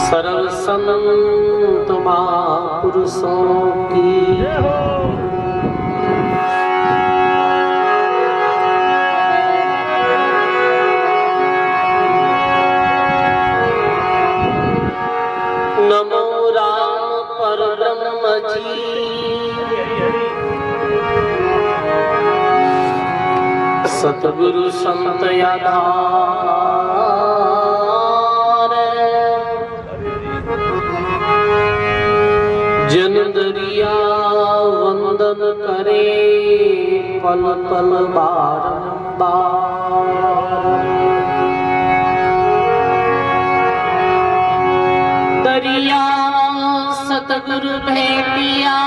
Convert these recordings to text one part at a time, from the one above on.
सर्व संत महापुरुषों की नमो राम परब्रह्म जी। सतगुरु संत आधार जन दरिया वंदन करे पल पल बारंबार। दरिया सतगुरु भेटिया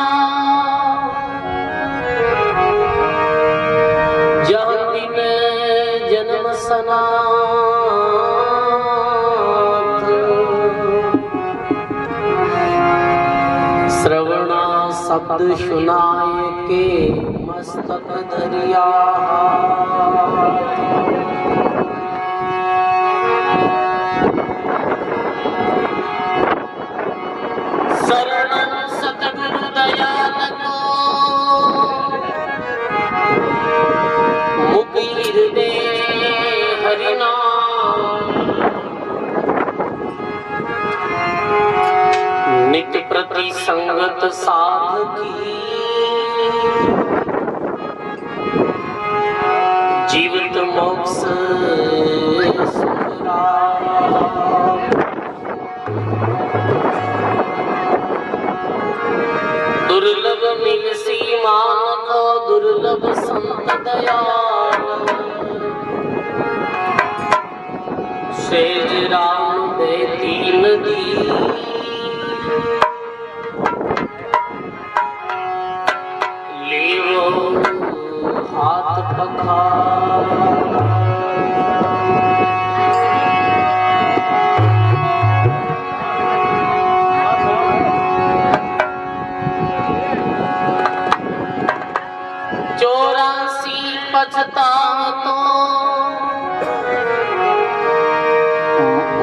जहाँ बिन जन्म सनाथ। श्रवणा शब्द सुनाए के मस्तक दरिया। शरणं सतगुरु दयाल को मुकीर दे हरिनाम। नित्य प्रति संगत साध की जीवित मोक्ष दुर्लभ मिल सीमान को दुर्लभ संत दयाल। सेज राम दे तीन दी लेवो हाथ पखार। पछता तो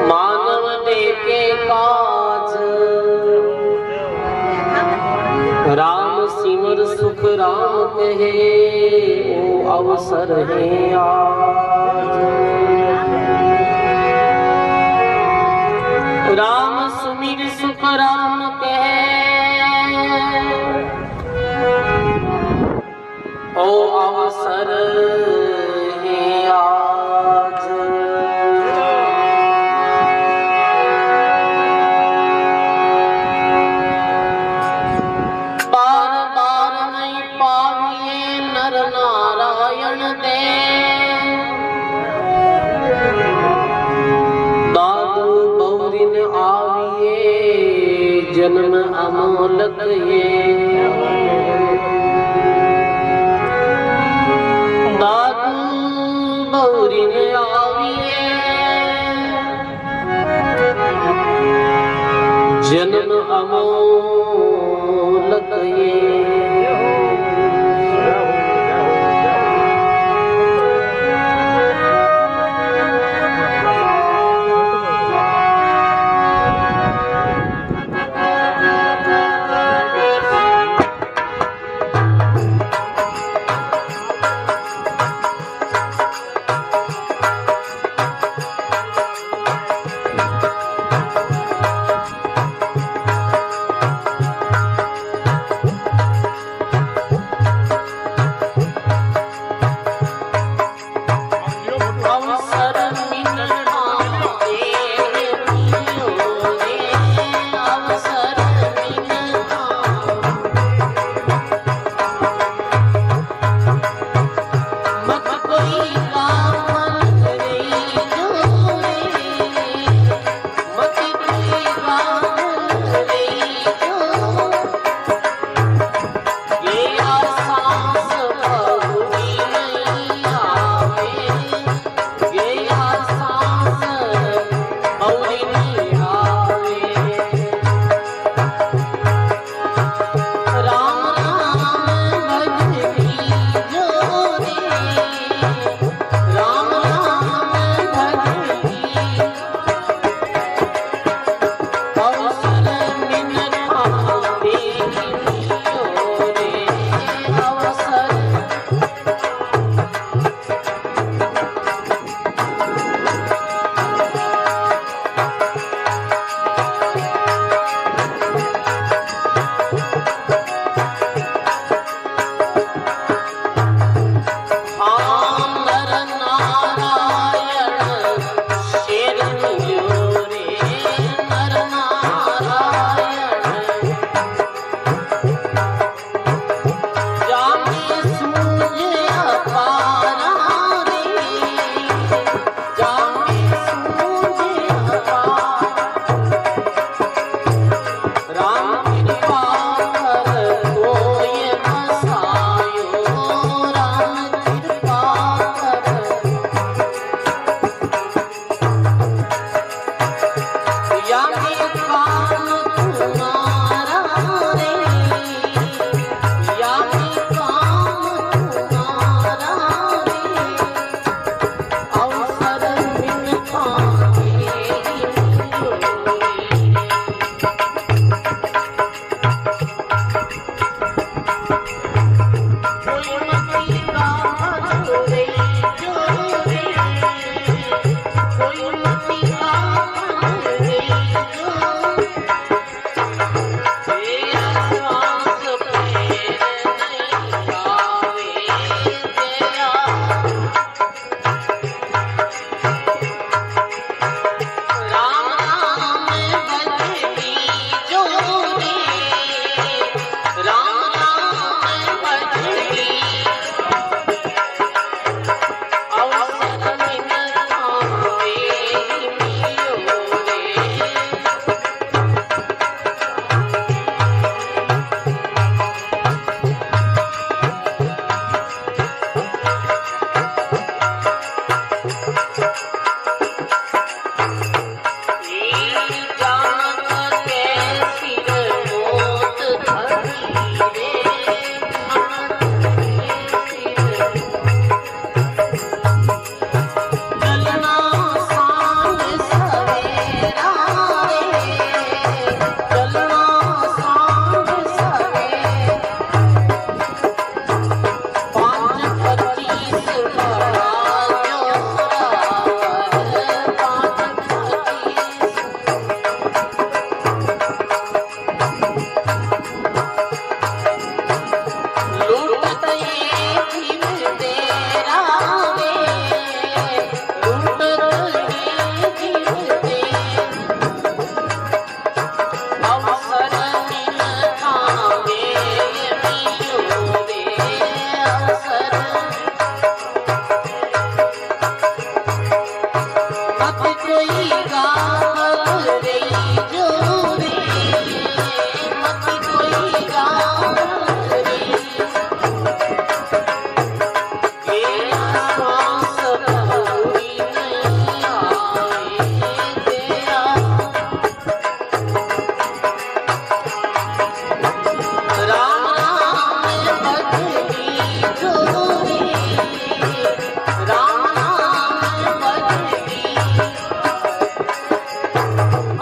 मानव देखे काज। राम सिमर सुख राम कहे ओ अवसर है आज। राम सुमिर सुख राम कहे ओ अवसर है आज। बार बार नहीं पाविए नर नारायण दे। दादू बौरिन आविए जन्म अमोलक ये। बौरिन आविए जन्म अमोलक ये।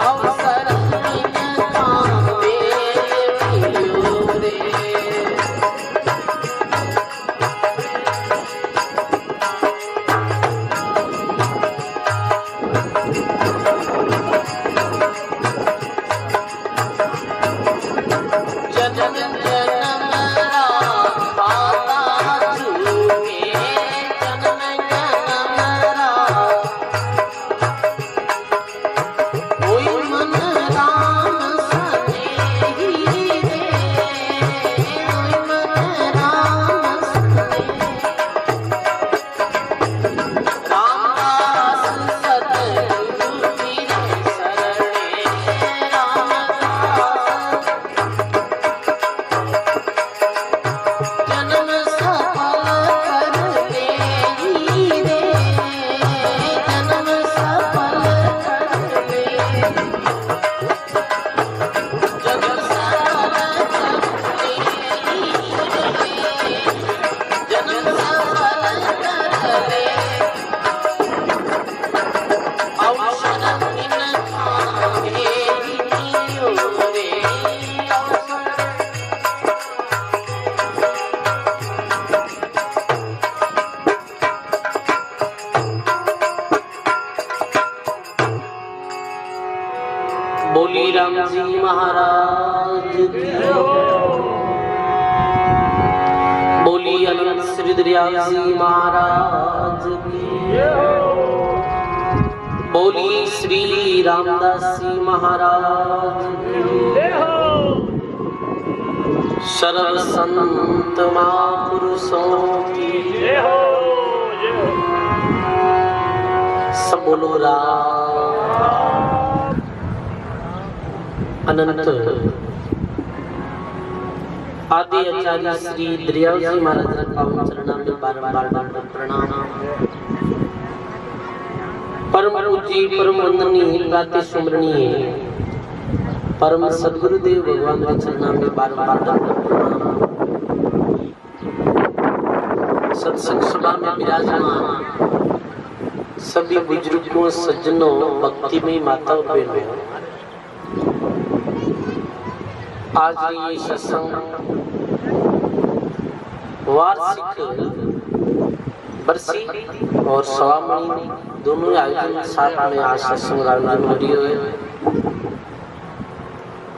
अवसर बिन कामे मिलियो रे। जन्म जन्म राता झूमे, जन्म जन्म कोई मन राम सनेही रे, कोई मन राम सनेही। रामदास सतगुरु मेरे शरणे, रामदास जन्म सफल कर देही रे, जन्म सफल कर दे, जन्म सफल कर देही रे, जन्म सफल कर दे। अवसर बिन कामे मिलियो रे, अवसर। बोली राम जी महाराज की, बोली अनंत श्री दयाल जी महाराज की, बोली श्री रामदास जी महाराज की, सर्व संत महापुरुषों की। सब बोलो राम। अनंत आदि आचार्य श्री दयाल जी महाराज के पावन चरणों में बारंबार प्रणाम। परम पूज्य परम वंदनीय प्रातः सुमरणीय परम सद्गुरुदेव भगवान के चरणों में बारंबार प्रणाम। सत्संग सभा में विराजमान सभी बुजुर्गों, सज्जनों, भक्ति में माताओं, बहनों, आज ये सत्संग वार्षिक बरसी और सवामणी दोनों आयोजन साथ में आज सत्संग आयोजन हो रही है।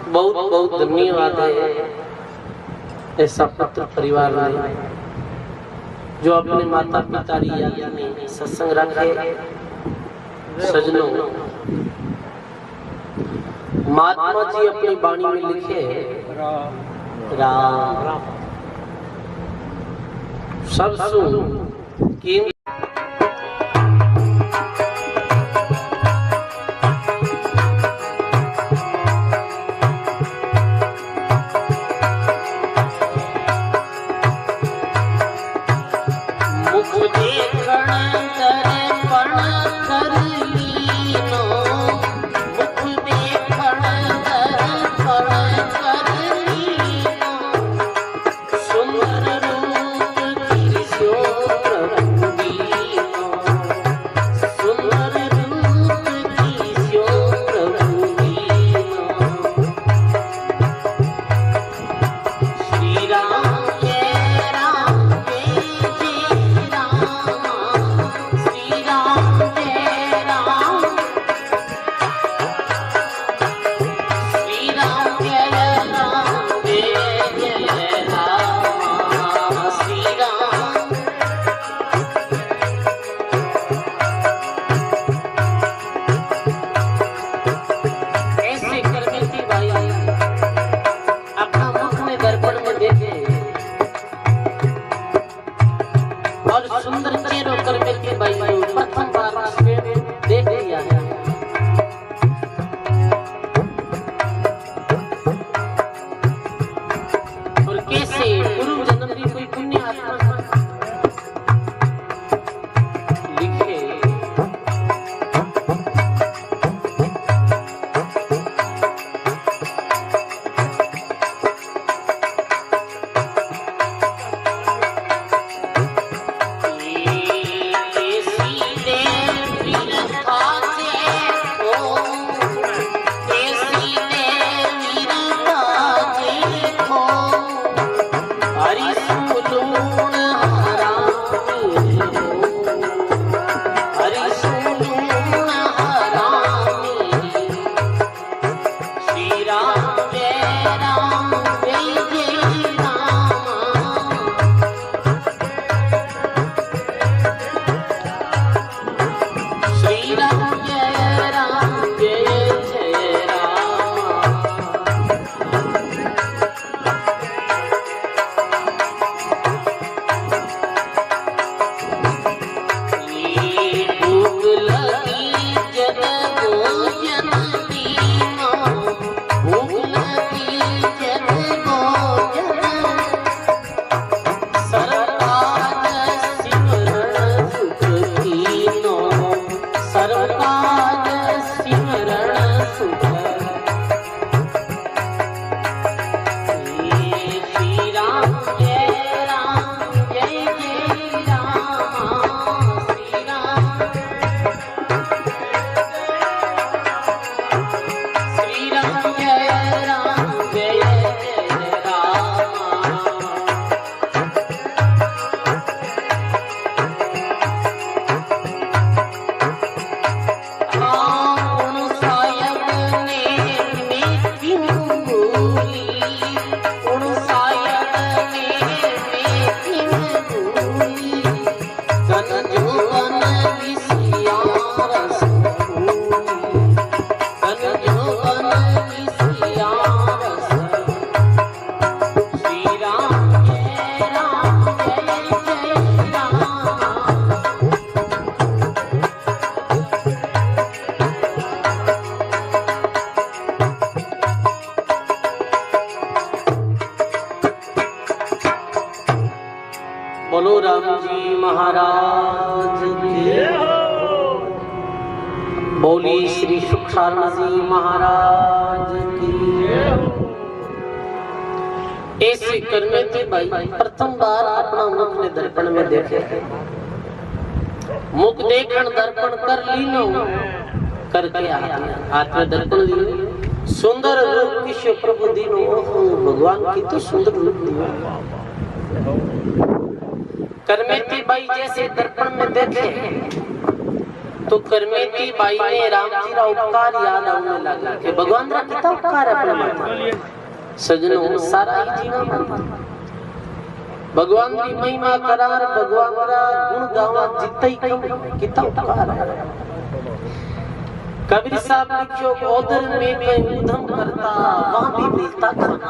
बहुत बहुत धन्यवाद है ऐसा पुत्र परिवार में जो अपने माता पिता याद में सत्संग रखे। सजनों, महात्मा जी अपनी वाणी में लिखे राम सब सुन कि मुख देखण दर्पण कर लीनो, मुख देखण दर्पण कर लीनो, सुंदर रूप किस्यो प्रभु महाराज की। बोली श्री सुखसारण जी महाराज की। ऐसे करने के भाई प्रथम बार अपना मुख ने दर्पण में देखे। मुख देखण दर्पण कर लीनो करके हाथ में दर्पण लिए। सुंदर रूप किशो प्रभु दीनो। भगवान की तो सुंदर रूप दिया। करमेती बाई जैसे दर्पण में देखे तो करमेती बाई ने राम जी का उपकार याद आने लगा कि भगवान का कितना उपकार है अपने माता। सजनों सारा ही जीवन भगवान की महिमा करार भगवान का गुण गावा जितना ही कम कितना उपकार है। कबीर साहब लिखियो ओदर में कहीं उधम करता वहां भी मिलता खाना।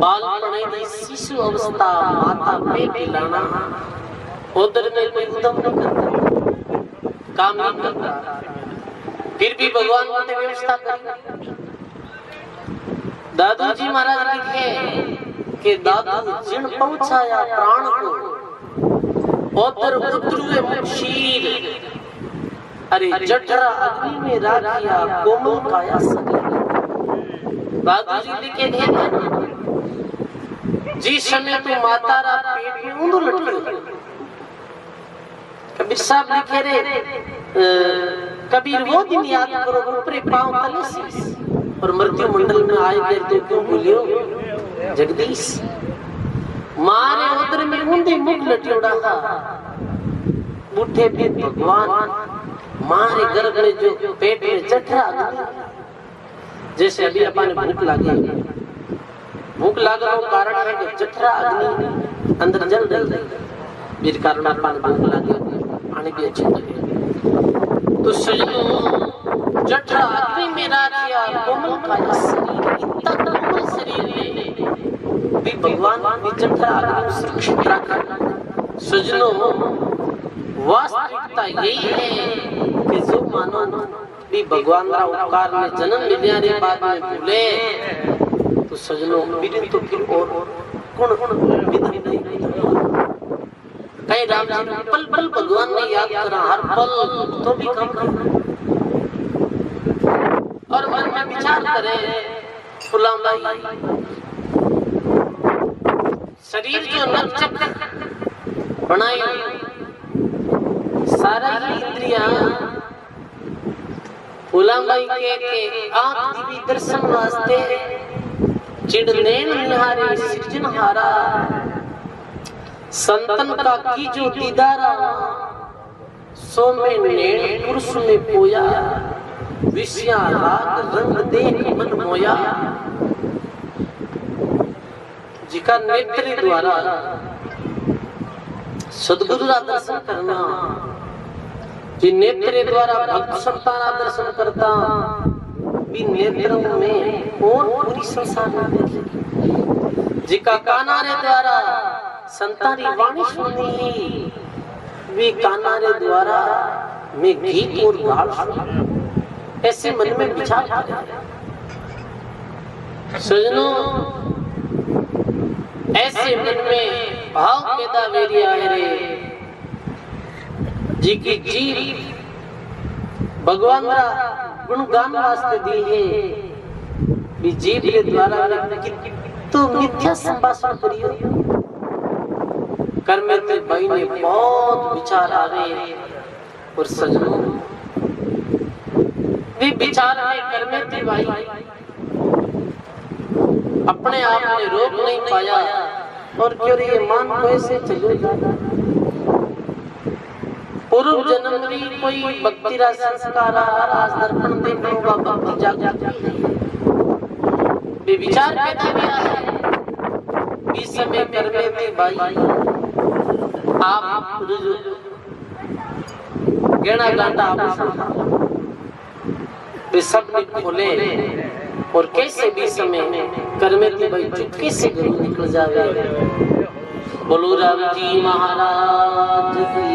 बालपण की शिशु अवस्था माता पे खिलाना। ओदर में कोई उधम नहीं करता काम नहीं करता फिर भी भगवान ने व्यवस्था करी। दादू जी महाराज लिखे कि दादू जिन पहुंचाया प्राण को ओदर उतरुए मुक्षीर। अरे जठरा अग्नि में राखिया कोमल काया सके। दादू जी लिखे थे जिस समय तू माता रा पेट में ऊंधो लटके। कबीर साहब लिखे रे कबीर वो दिन याद करो ऊपरे पांव तले शीश और मृत्यु मंडल में आए गए तो क्यों भूलियो जगदीश। मारे उधर में ऊंधे मुख लटियोड़ा था बूढ़े भी भगवान। मारे गर्भ में जो पेट में जठरा जैसे अभी अपन भूख लगी भूख लागने का कारण है कि जठरा अग्नि अंदर जल रही है। इस कारण अपन भूख लगे पानी भी अच्छे लगे। तो सजनों जठरा अग्नि में राखिया कोमल काया शरीर इतना कोमल शरीर में भी भगवान ने जठरा अग्नि सुरक्षित रखा। सजनों वास्तविकता यही है कि जो मानो भी भगवान का उपकार में जन्म मिलने के बाद में भूले तो सजनों विदिन तो फिर और गुण विदिन नहीं। कहीं राम जी पल पल भगवान ने याद करा हर पल तो भी कम और मन में विचार करे फुलाम भाई शरीर जो नवचक बनाई सारा ही इंद्रियां फुलाम भाई के आंख भी दर्शन वास्ते चिड़नेन निहारे सृजनहारा। संतन का की जो दीदारा सो में नैन पुरुष में पोया। विषया राग रंग देख मन मोया। जिका नेत्र द्वारा सदगुरु का दर्शन करना जी नेत्र द्वारा भक्त संतान का दर्शन करता भी नेत्रों में और पूरी संसार में देखे। जिका कानारे द्वारा संतानी वाणी सुनी वे कानारे द्वारा में गीत और गाल सुनी। ऐसे मन में विचार सजनों ऐसे मन में भाव पैदा वेरी आए रे जी की जीव भगवान का गुणगान वास्ते दी है भी जीव के द्वारा तो मिथ्या संभाषण करियो। कर्मे ते भाई ने बहुत विचार आ गए और सजनों वे विचार में कर्मे ते भाई अपने आप में रोक नहीं पाया और क्यों ये मान को ऐसे चले जाता। पूर्व जन्म में कोई भक्ति रा संस्कार आज दर्पण देखने का भक्ति जाग जाती है वे विचार पैदा किया है। इस समय कर्मे ते भाई आप गहना गांठा आभूषण वे सब ने खोले और कैसे भी समय कर्मे ते भाई चुपके से घर निकल जावे। बोलो राम जी महाराज की।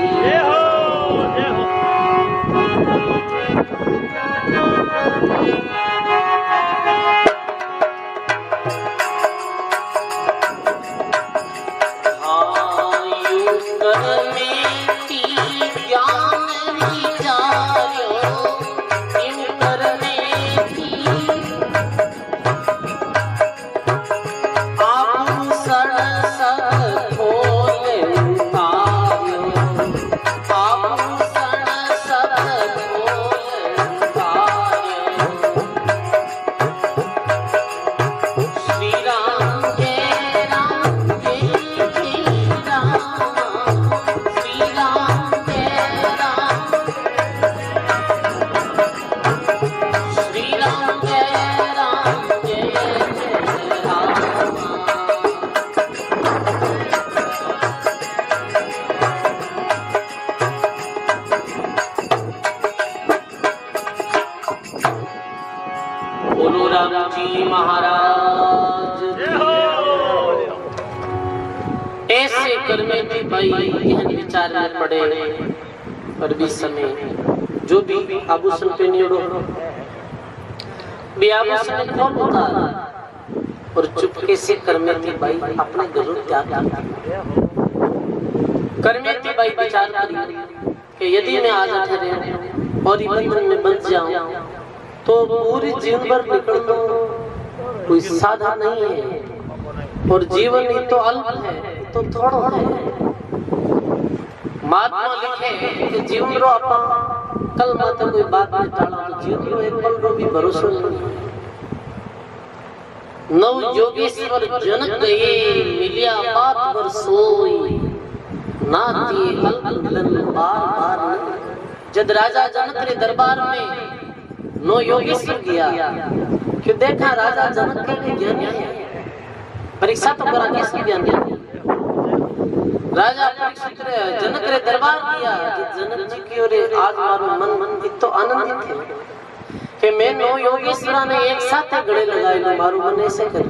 बोलो राम जी महाराज। ऐसे करमेती भाई यह विचार में पड़े पर भी समय जो भी आभूषण पहनियोड़ो भी आभूषण कौन होता और चुपके से करमेती भाई अपने घरों त्याग करता। करमेती भाई विचार करी कि यदि मैं आज ठहरे और बंधन में बंध जाऊं तो पूरी जीवन भर निकलना कोई साधा नहीं है और जीवन ही तो अल्प है तो थोड़ा है। महात्मा लिखे कि जीवन रो अपा कल मात्र कोई बात नहीं टाला तो जीवन रो एक पल रो भी भरोसा नहीं। नव योगेश्वर जनक गए मिलिया बात पर सोई नाती अल्प मिलन बार बार। जब राजा जनक के दरबार में नो योगेश्वर गया क्यों देखा राजा जनक के ज्ञान है परीक्षा तो करा कैसे ज्ञान राजा परीक्षित जनक रे दरबार गया जनक जी की ओर आज मारो मन तो आनंदित है कि मैं नो योगेश्वरा ने एक साथ गले लगाए लो मारो मन ऐसे कर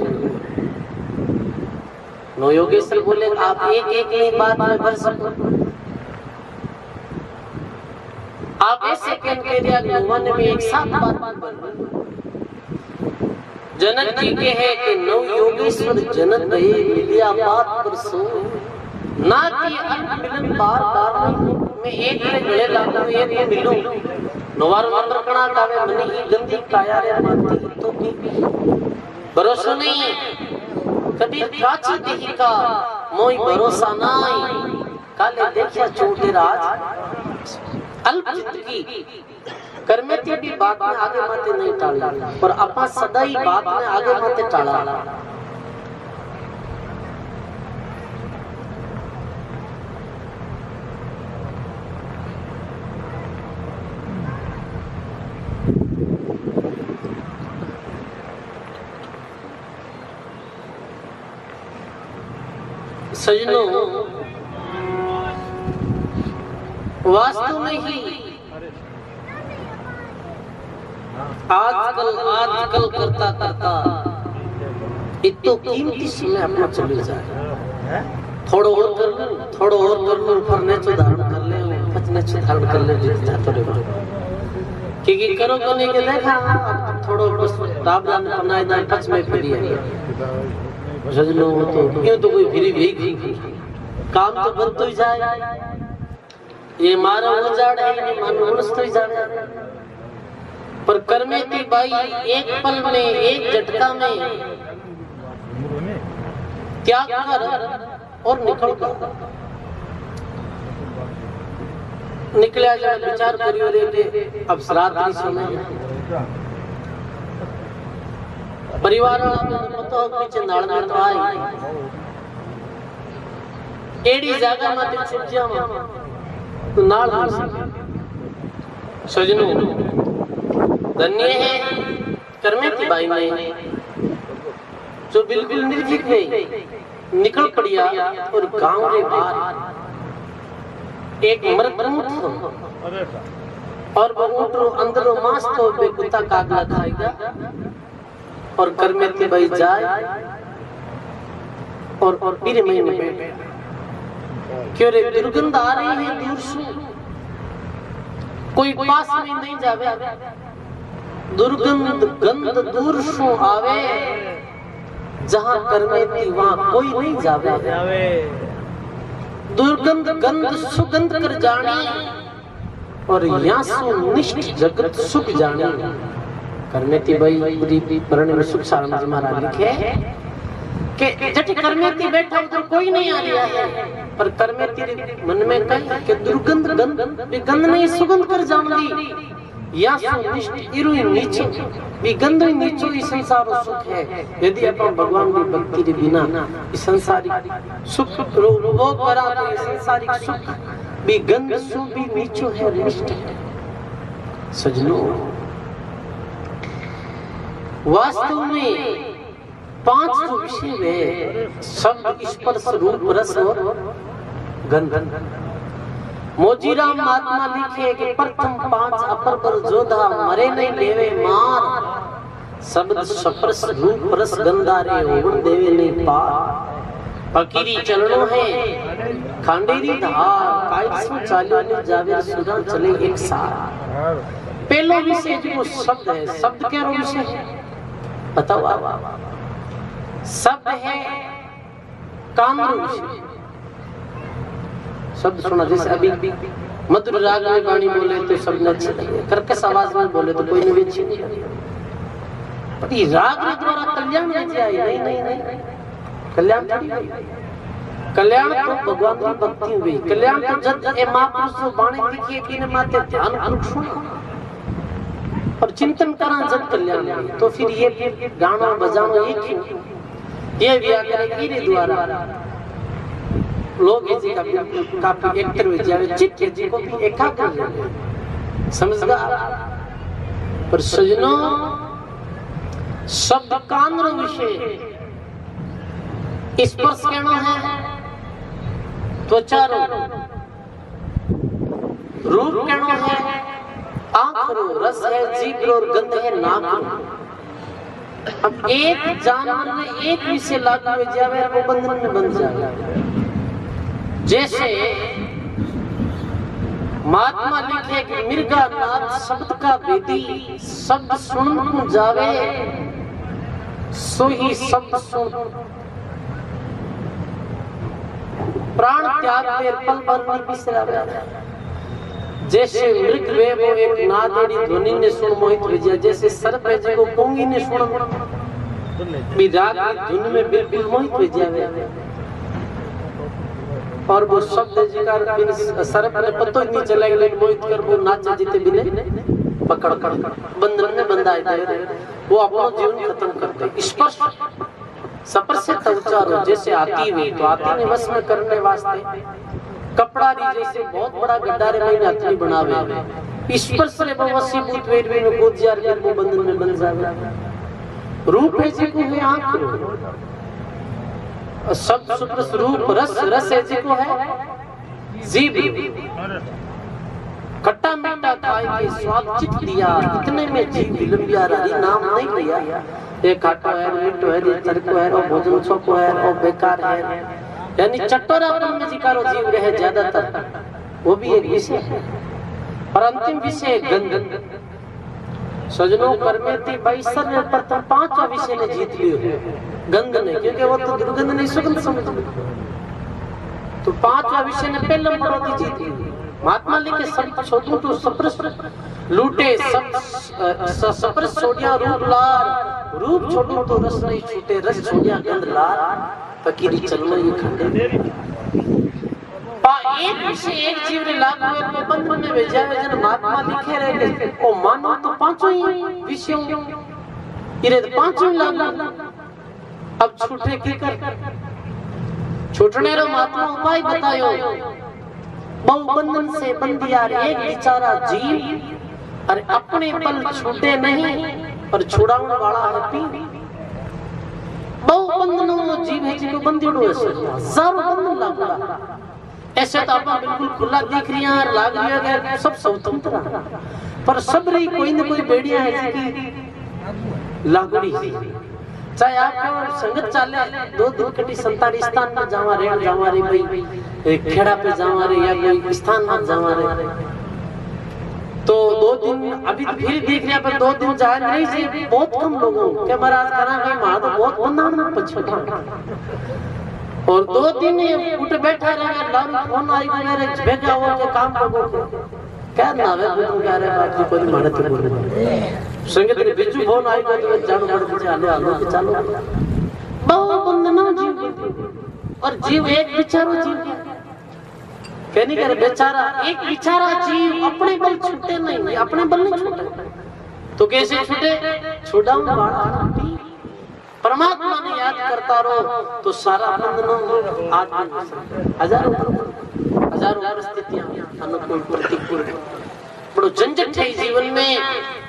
नो योगेश्वर बोले आप एक एक बात में भर सको आप ऐसे भगवान में एक साथ बात बोल। जनक जी के है कि नव योगेश्वर जनक गए मिलिया बात पर सो ना कि अल्प मिलन बार बार मैं एक रे गले लागू एक को मिलूं नवार मंत्र कणा कावे मने ही गंदी काया रे मानती तो भी भरोसा नहीं कभी प्राची देही का मोई भरोसा नहीं काले देखिया चोटे राज अल्प की करमेती भी बात में आगे माते नहीं टाला पर अपा सदा ही बात में आगे माते टाला। सजनों वास्तव में ही आजकल करता करता इतो कीमती समय अपना चले जाए थोड़ा और कर लो फरने से धारण कर ले पचने से धारण कर ले जाते रहो क्योंकि करो करने के देखा थोड़ा बस दाबदान बनाए दान पच में फिरी है सजनों तो क्यों तो कोई फिरी भी काम तो बंद तो ही जाए ये मारा उजाड़ है ये मानो उनस्त ही जाने पर करमेती बाई एक पल में एक झटका में त्याग कर और निकल कर निकला जाए विचार करियो रे अब श्राद्ध समय परिवार वाला पता हो पीछे नाड़ में तो आई एडी जगह में छुप जावा तो नाल सजनों धन्य है करमेती बाई ने जो बिल्कुल निर्भीक नहीं निकल पड़िया और गांव के बाहर एक मर्द ऊंट और वो ऊंट अंदरों मांस तो बेकुता कागला खाएगा और करमेती बाई जाए और पीरे महीने में क्यों रे दुर्गंध आ रही है दूर से कोई पास में नहीं जावे दुर्गंध गंध दूर से आवे जहां करमेती वहां कोई नहीं जावे दुर्गंध गंध सुगंध कर जानी और यहाँ सु निष्ठ जगत सुख जानी करमेती भाई पूरी परण में सुख सारंग महाराज लिखे कि जट करमेती बैठा उधर कोई नहीं आ रहा है पर करमेती मन में कही कि दुर्गंध गंध नहीं सुगंध कर जानी या सुनिष्ठ इरु नीचे भी गंध नीचो ही संसार सुख है यदि अपन भगवान की भक्ति के बिना इस संसारिक सुख भोग करा तो ये संसारिक सुख भी गंध सु भी नीचो है निष्ठ है। सजनों वास्तव में पांच विषय में शब्द स्पर्श रूप रस और गंध मोजीराम महात्मा लिखे कि प्रथम पांच अपर पर जोधा मरे नहीं लेवे मार शब्द सप्रस रूप रस गंधारे ओवन देवे नहीं पार फकीरी चरणों है खांडेरी धार कायद सु चालियो ने जावे सुरा चले एक सार। पहलो विषय जो शब्द है, शब्द क्या विषय है बताओ आप? शब्द है काम विषय। शब्द सुना, जैसे अभी मधुर राग में वाणी बोले तो शब्द अच्छे लगे, कर्कश आवाज में बोले तो कोई नहीं अच्छी नहीं लगे। पर ये राग के द्वारा कल्याण नहीं जाए, नहीं नहीं नहीं कल्याण कल्याण तो भगवान की भक्ति हुई। कल्याण तो जब ए महापुरुष वाणी दिखिए बिन माते ध्यान अनुष्ठान और चिंतन करा जब कल्याण हुई। तो फिर ये गाना बजाना ये क्यों? ये व्याकरण के द्वारा लोग जी का काफी एक्टर हो जावे, चित्त जी को भी एकाग्र हो जावे, समझ गया? पर सजनों शब्द कांद्र विषय स्पर्श कहना है त्वचा रूप कहना है आंख रो, रस है जीभ रो और गंध है नाक। अब एक जानवर में एक विषय लागू हो जावे वो बंधन में बन जावे। जैसे महात्मा लिखे कि मिर्गा नाथ शब्द का वेदी, शब्द सुन जावे सो ही शब्द सुन प्राण त्याग दे पल भर नहीं बिसरावे। जैसे मृग वे वो एक नादेड़ी ध्वनि ने सुन मोहित हो जाए, जैसे सर्प है जो कोंगी ने सुन विराग की धुन में बिल्कुल मोहित हो जावे। और वो शब्द जिकार सर्प ने पतो ही नहीं चलेगा, लेकिन मोहित कर वो नाचे जीते बिने पकड़ कर बंधन में बंधाए गए, वो अपना जीवन खत्म करते। स्पर्श स्पर्श से उच्चारो जैसे आती हुई तो आती ने वश में करने वास्ते कपड़ा री जैसे बहुत बड़ा गड्ढा रे में आदमी बनावे, स्पर्श से वो वशीभूत वेद में गोद जार के वो बंधन में बन जावे। रूप है जी को है आंख, शब्द सुप्रस रूप रस, रस है जी को है जीभ, खट्टा मीठा खाए के स्वाद चित दिया, इतने में जीभ विलंबिया रही नाम नहीं लिया। एक खाटो है मीठो है तरको है और भोजन छोको है और बेकार है, यानी चटोरापन में जिकारो जीव रहे ज्यादातर, वो भी एक विषय है। और अंतिम विषय गंध। सजनों कर्मेति बैसर ने प्रथम 5 विषय ने जीत लियो गंध ने, क्योंकि वो तो दुर्गंध नहीं सुगंध समझ तो 5 विषय ने पहले नंबर जीत ली। महात्मा लिखे सब छोटू तो सप्रस लूटे सब सप्रस छोड़िया रूप लार, रूप छोटू तो रस नहीं छूटे, रस छोड़िया गंध लार, फकीरी चलना ये खंडे। एक विषय एक जीव रे लागू है तो बंधन में भेजा है। जन महात्मा लिखे रहे ओ मानो तो 5 ही विषयों इरे 5 ही लागू। अब छूटे की कर छूटने रो महात्मा उपाय बतायो। बहु बंधन से बंधिया एक बेचारा जीव, अरे अपने बल छूटे नहीं पर छुड़ाने वाला है पी। बहु बंधनों जीव है जिनको बंधियों है हजारों बंधन लागू। ऐसे तो आप बिल्कुल खुला दिख रही हैं, लाग रही सब स्वतंत्र, पर सब रही कोई न कोई बेड़ियां है जिसकी लागड़ी। चाहे आप संगत चाले 2 दिन कटी संतारिस्तान में जावा रे भाई खेड़ा पे जावा रे या कोई स्थान में जावा रे, तो 2 दिन अभी फिर देख रहे पर 2 दिन जाए नहीं जी बहुत कम लोगों के महाराज करा गए वहां तो बहुत बंदा पछता। और 2 दिन उठ बैठा रहे लारू फोन आई मेरे भेजा हो के काम करो क्या ना वे तुम कह रहे बात जी कोई माने तो बोले संगत ने बिजू फोन आई तो जानो पड़ चलो आलो के चलो बहुत बंधना जीव। और जीव एक बेचारा जीव कहने करे बेचारा एक बेचारा जीव अपने बल छूटे नहीं, अपने बल नहीं छूटे तो कैसे छूटे? छुड़ाऊं बाड़ा परमात्मा ने याद करता रहो तो सारा बंधनों आदमी हजारों परिस्थितियां अनुकूल प्रतिकूल बड़ो झंझट है जीवन में।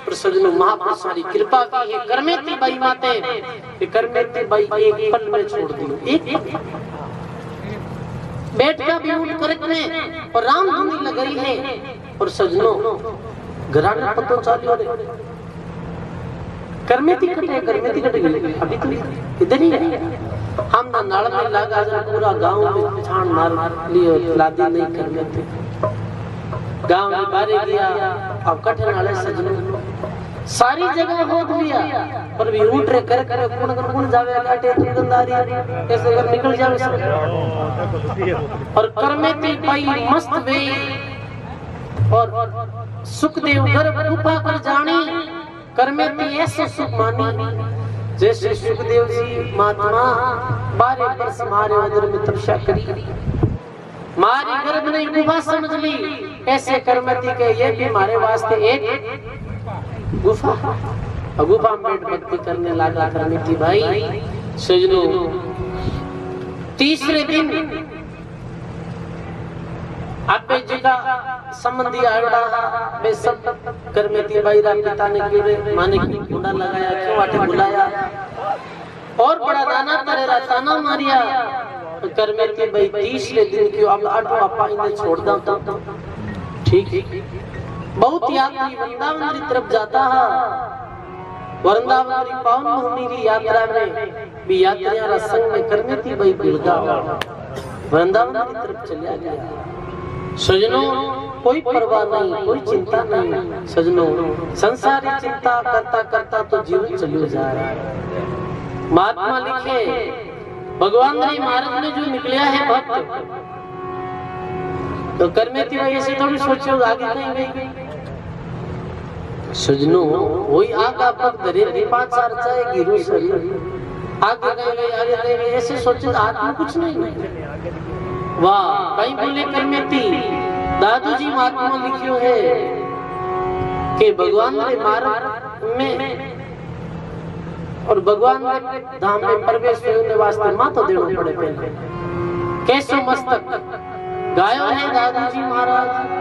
प्रसन्न महापुरुष की कृपा की है। कर्मेती बाई माते ये कर्मेती बाई एक पल में छोड़ दियो, एक बैठ का भी उठ करक में और राम धुनी लगाई है। और सजनों घराने पतो चालियो रे करमेती कट गई अभी तो इधर ही है। हम ना नाल में लगा जा पूरा गांव में छान मार लियो लादी नहीं करमेती गांव में बारे गया अब कठे नाले सजनो सारी जगह हो दिया पर भी उठ रे कर कौन जावे काटे दुकानदारी ऐसे कर निकल जावे सब। और करमेती पाई मस्त वे और सुखदेव गर्भ गुफा कर जानी करमेती ऐसे सुख मानी जैसे सुखदेव जी महात्मा 12 वर्ष मारे उधर में तपस्या करी मारी गर्भ नहीं गुफा समझ ली ऐसे करमेती के ये भी हमारे वास्ते एक गुफा गुफा में भक्ति करने लगा करमेती भाई सजनो। तीसरे दिन आपे जगह संबंधी आयोडा वे सब करमेती भाई रा पिता ने कीड़े माने की गुंडा लगाया क्यों आटे बुलाया और बड़ा नाना तरेरा ताना मारिया करमेती भाई तीसरे दिन क्यों अब आटो अपा इन्हें छोड़ दो ठीक। बहुत यात्री वृंदावन की तरफ जाता है वृंदावन की पावन भूमि की यात्रा में भी यात्रियां रा संग में करमेती भाई बिलगा वृंदावन की तरफ चला गया। सजनों कोई परवाह नहीं कोई चिंता नहीं सजनों संसारी चिंता करता करता तो जीवन चले जा रहा है। महात्मा लिखे भगवान जी महाराज ने जो निकला है भक्त तो करमेती भाई ऐसे थोड़ी सोचो आगे नहीं गई सजनों वही आगा भक्त धरे 5 साल चाहे गिरू शरीर आगे गए ऐसे सोचे आत्मा कुछ नहीं वाह कहीं बोले करमेती दादू जी महात्मा लिखियो है कि भगवान के मार्ग में और भगवान के धाम में प्रवेश करने वास्ते मातो देना पड़े पहले कैसो मस्तक गायो है दादू जी महाराज।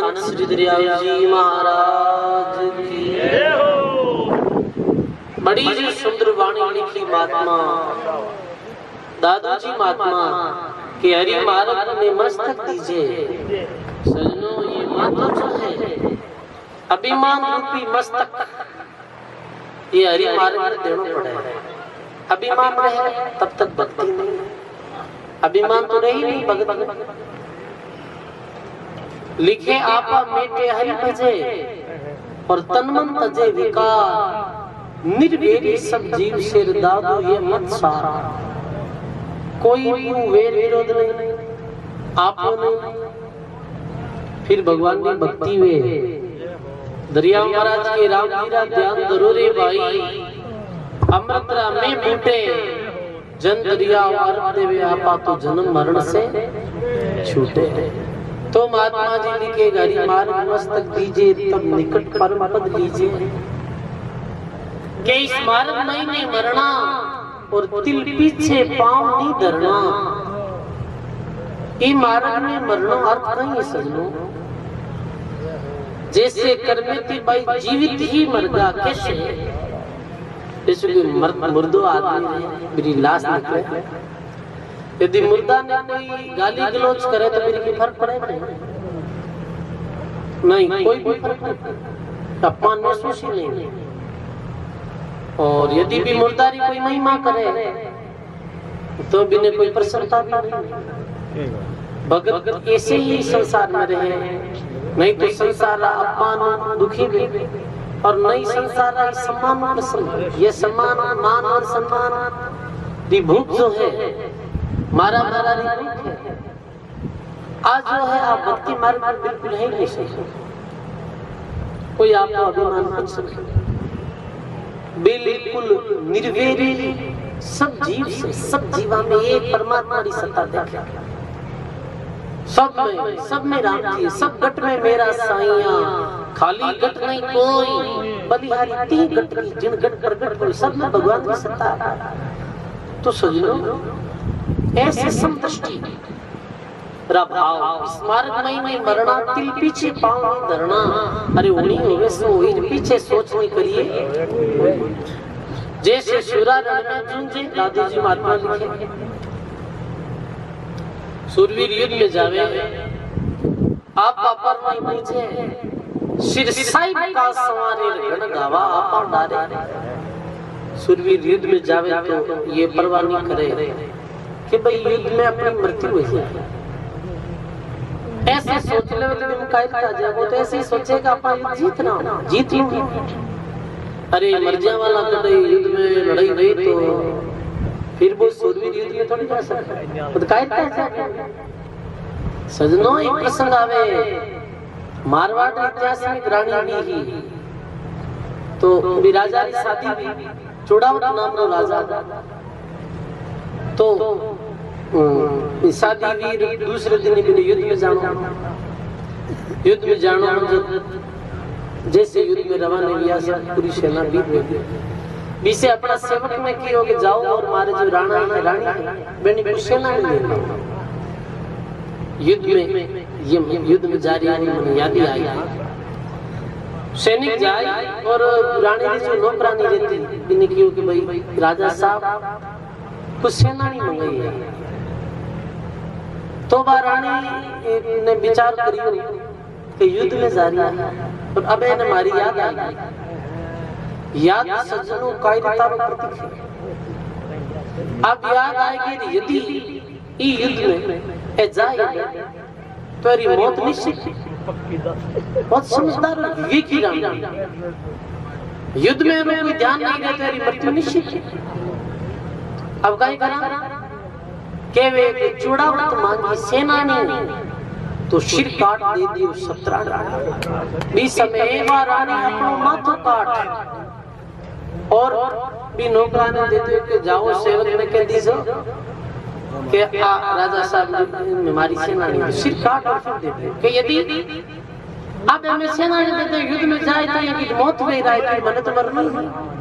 आनंद श्री दरियाव जी महाराज की बड़ी जी सुंदर वाणी लिखी महात्मा दादू जी महात्मा कि हरि मार्ग में मस्तक दीजिए। सजनों ये माता जो है अभिमान रूपी मस्तक ये हरि मार्ग में देना पड़ेगा। अभिमान रहे तब तक भक्ति नहीं, अभिमान तो रही नहीं भगत। लिखे आपा मेटे हरि भजे और तन मन तजे विकार, निर्वेरी सब जीव शेर दादू ये मत सारा। कोई वेर विरोध नहीं आपो नहीं। फिर भगवान की भक्ति में दरिया महाराज के राम लीला ध्यान धरो रे भाई। अमृत में बूटे जन दरिया अर्प देवे आपा तो जन्म मरण से छूटे। तो महात्मा जी लिखे हरि मार्ग मस्तक दीजिए तब निकट परम पद लीजिए। के इस मार्ग में नहीं मरना और तिल पीछे पांव नहीं धरना। ये मार्ग में मरना अर्थ नहीं है सजनों। जैसे कर्मे थी भाई जीवित ही मर गया कैसे, जैसे मुर्दो आदमी मेरी लाश निकले, यदि मुर्दा ने कोई गाली गलौज करे तो मेरी फर्क पड़ेगा नहीं, कोई भी फर्क नहीं, अपमान महसूस ही नहीं। और यदि भी मुर्दारी कोई महिमा करे तो भी ने कोई प्रसन्नता भी नहीं। भगत ऐसे ही संसार में रहे, नहीं तो संसार अपमान दुखी भी और नहीं संसार सम्मान प्रसन्न। ये सम्मान मान और सम्मान दी भूख जो है मारा मारा भूख है। आज जो है आप भक्ति मार्ग पर बिल्कुल है नहीं सकते। कोई आपको अभिमान कुछ सके बिल्कुल निर्वेरी सब जीव से, सब जीवा में एक परमात्मा की सत्ता देखा। सब में राम जी, सब गट में मेरा साईया, खाली गट नहीं कोई, बलिहारी तीन गट की जिन गट पर गट कोई, सब में भगवान की सत्ता। तो सजनो ऐसे समदृष्टि प्रभाव इस मार्ग में मरना तिल पीछे पांव नहीं धरना। अरे उन्हीं होवे सो वही पीछे सोच नहीं करिए। जैसे सूरा रण में जूझे दादी जी महात्मा लिखे, सूरवीर युद्ध में जावे आप पर नहीं पूछे, सिर साहिब का सवारे रण गावा आप डारे। सूरवीर युद्ध में जावे तो ये परवाह नहीं करे कि भाई युद्ध में अपनी मृत्यु हो जाए। ऐसे सोच ले वो तो ऐसे ही सोचेगा अपन जीतना जीत लूंगी। अरे मर्जिया वाला तो युद्ध में लड़ाई गई तो फिर वो सूरवीर युद्ध में थोड़ी जा सकता। सजनों एक प्रसंग आवे मारवाड़ इतिहास में रानी ही तो राजा की शादी भी चोड़ावत नाम रो राजा तो शादी भी दूसरे दिन भी युद्ध में जाना जैसे युद्ध में रवाना किया सब पूरी सेना भी से अपना सेवक में की होगे जाओ और मारे जो राणा है रानी है मैंने कुछ सेना नहीं देना। युद्ध में जा रही है याद आई सैनिक जाए और रानी की जो नौकरानी रहती बिना की कि भाई राजा साहब कुछ सेना नहीं मंगाई है। तो रानी ने विचार करियो कि युद्ध में जा रही है और अब इन्हें हमारी याद आई। याद सज्जनों कायरता प्रतीक है। अब याद आएगी यदि युद्ध में जाए तो अरे मौत निश्चित। बहुत समझदार विवेक ही रानी युद्ध में कोई ध्यान नहीं देते अरे मृत्यु निश्चित। अब क्या करा के वे चूड़ावत मांगी सेना ने तो सिर काट दे दियो 17 रानी समय रानी अपनो माथो काट और भी नौकरानी देते कि जाओ सेवक ने कह दीजो कि राजा साहब ने हमारी सेना ने सिर काट और फिर दे दे कि यदि अब हमें सेना ने देते युद्ध में जाए तो यदि मौत में रहे तो मने तो मरना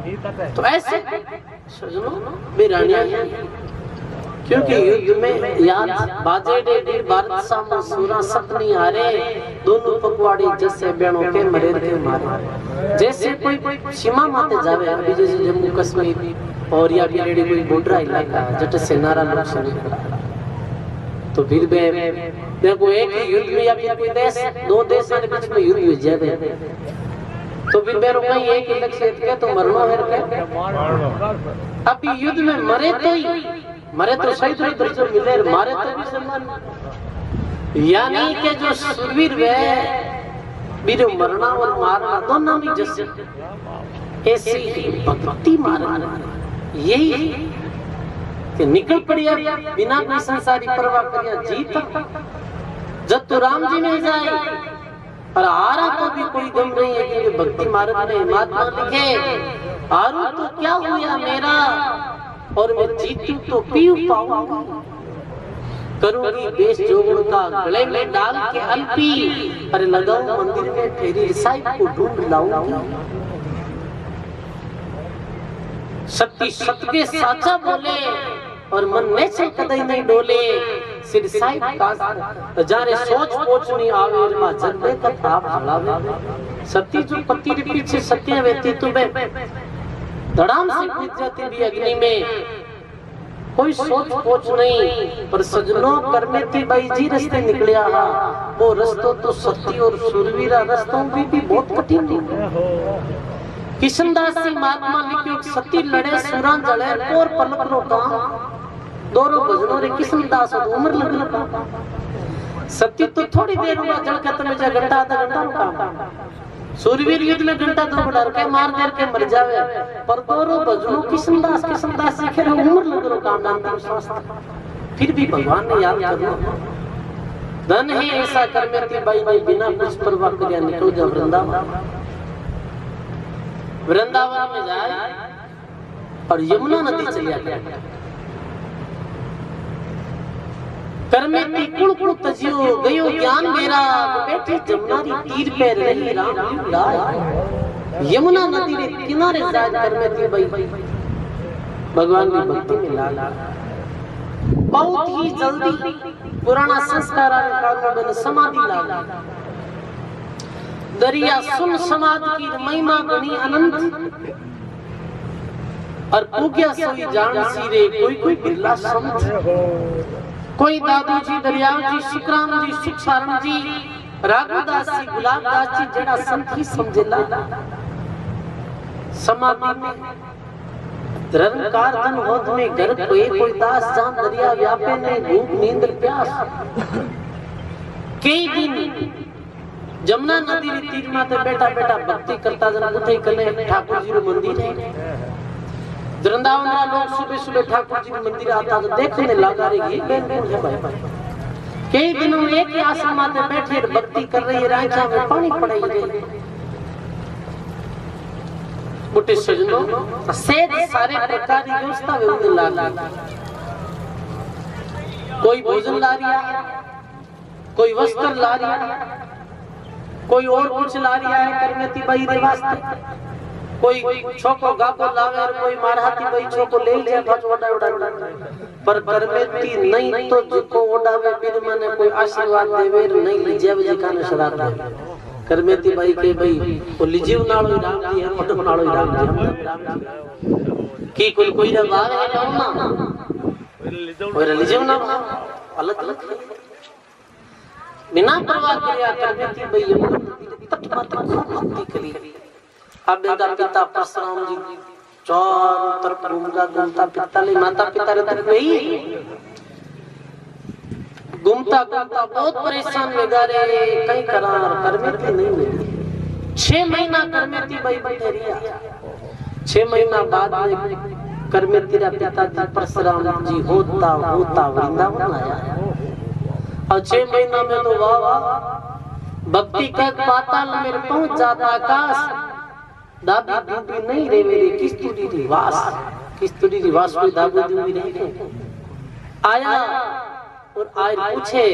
ही। तो ऐसे सजनों बेरानियां क्योंकि युद्ध में याद बाजे डे भारत सामो सूरा सपनी हारे दोनों पकवाड़ी जैसे बेणों के मरे के मारे। जैसे कोई सीमा माते जावे, अभी जैसे जम्मू कश्मीर और या फिर रेडी कोई बॉर्डर इलाका जट से नारा लोग सुन तो फिर देखो एक ही युद्ध में या फिर कोई देश दो देश के बीच में युद्ध हो जाए तो फिर बेरो कहीं एक ही लक्ष्य के तो मरना है के अभी युद्ध में मरे तो शहीद दर्जा मिले, मारे तो भी सम्मान। यानी कि जो सुरवीर वे बीरो मरना और मारना दोनों भी जैसे ऐसी ही भक्ति मारना यही कि निकल पड़िया बिना कोई संसारी परवाह करिया जीत जब तो राम जी में जाए और आरा को भी कोई गम नहीं है क्योंकि भक्ति मार्ग में महात्मा लिखे आरू तो क्या हुआ मेरा और मैं जीतू तो पीऊ पाऊंगा, करूंगी बेश जोगुण का गले में डाल के अल्पी अरे लगाऊं मंदिर में फेरी साहिब को ढूंढ लाऊंगी। सत्य सत्य साचा बोले और मन में से कदई नहीं डोले सिर साहिब का जारे सोच पोच नहीं आवे रमा जन्मे का ताप जलावे। सत्य जो पति के पीछे सत्य व्यक्ति तुम्हें धड़ाम से कूद जाती भी अग्नि में कोई सोच पोच नहीं पर सजनों करमे थी भाई जी रस्ते निकलिया वो रस्तों तो सत्य और सुरवीरा रस्तों भी बहुत कठिन है। किशनदास जी महात्मा लिखियो सती लड़े सुरा जले और पलक रो का दोरो भजनों रे किशनदास उम्र लगना सत्य तो थोड़ी देर हुआ जल खत्म जा घंटा आधा घंटा रुका सूरवीर युद्ध में घंटा दो डर के मार देर के मर जावे पर दोरो भजनों किशनदास जी के उम्र लग रो काम नाम स्वास्थ्य फिर भी भगवान ने याद करना धन ही ऐसा करमे थी भाई बिना कुछ परवाह किया निकल जा वृंदावन में जाए और यमुना नदी चलिया गया करमे ती कुण कुण तजियो गयो ज्ञान मेरा बैठी जमुना री तीर पे रही राम लाए यमुना नदी रे किनारे जाए करमे ती भाई भगवान की भक्ति में लाल बहुत ही जल्दी पुराना संस्कार का समाधि लाल दरिया सुन समाधि की महिमा गणी अनंत और पूज्ञा सोई जान सीरे कोई बिरला संत कोई दादू जी दरियाव जी सुखराम जी सुखसारण जी राघुदास जी गुलाबदास जी जड़ा संत ही समझेला समाधि में धर्मकार धन होत में घर कोई दास जान दरिया व्यापे ने भूख नींद प्यास कई दिन जमुना नदी री तीर माते बैठा भक्ति करता जन उठे कने ठाकुर जी रो मंदिर है वृंदावन रा लोग सुबह ठाकुर जी के मंदिर आता तो देखने लगा रे ये बेन कौन है भाई कई दिनों एक ही आश्रम माते बैठे भक्ति कर रही है आंखों में पानी पड़ाई गई बुटे सजनों सेज सारे प्रकार की व्यवस्था वे उन्हें ला कोई भोजन ला रिया कोई वस्त्र ला रिया कोई और कुछ ला रिया है करने ती भाई रे वास्ते कोई छोको गाको लावे और कोई मारहाती भाई छोको ले ले पांच वडा पर करमेती नहीं तो जिको ओडावे बिन माने कोई आशीर्वाद देवे नहीं लीजे जी काने शराब दे करमेती भाई के भाई ओ लीजीव नालो राम जी है मोटो नालो राम जी की कोई रे बार है ना कोई लीजीव ना अलग बिना परवाह किया करमेती भाई तट माते भक्ति करी अब बेटा पिता परशुराम जी चारों तरफ घूमता पिता ले माता पिता रे तक गई घूमता बहुत परेशान हो गए रे कई करार करमेती नहीं मिली 6 महीना करमेती भाई बैठे रिया 6 महीना बाद में करमेती रा पिताजी परशुराम जी होता वृंदावन आया और 6 महीना में तो वाह भक्ति का पाताल में पहुंच जाता आकाश दादी दूबी नहीं रे मेरे किस्तुरी रिवास कोई दादी दूबी नहीं रे आया और आए पूछे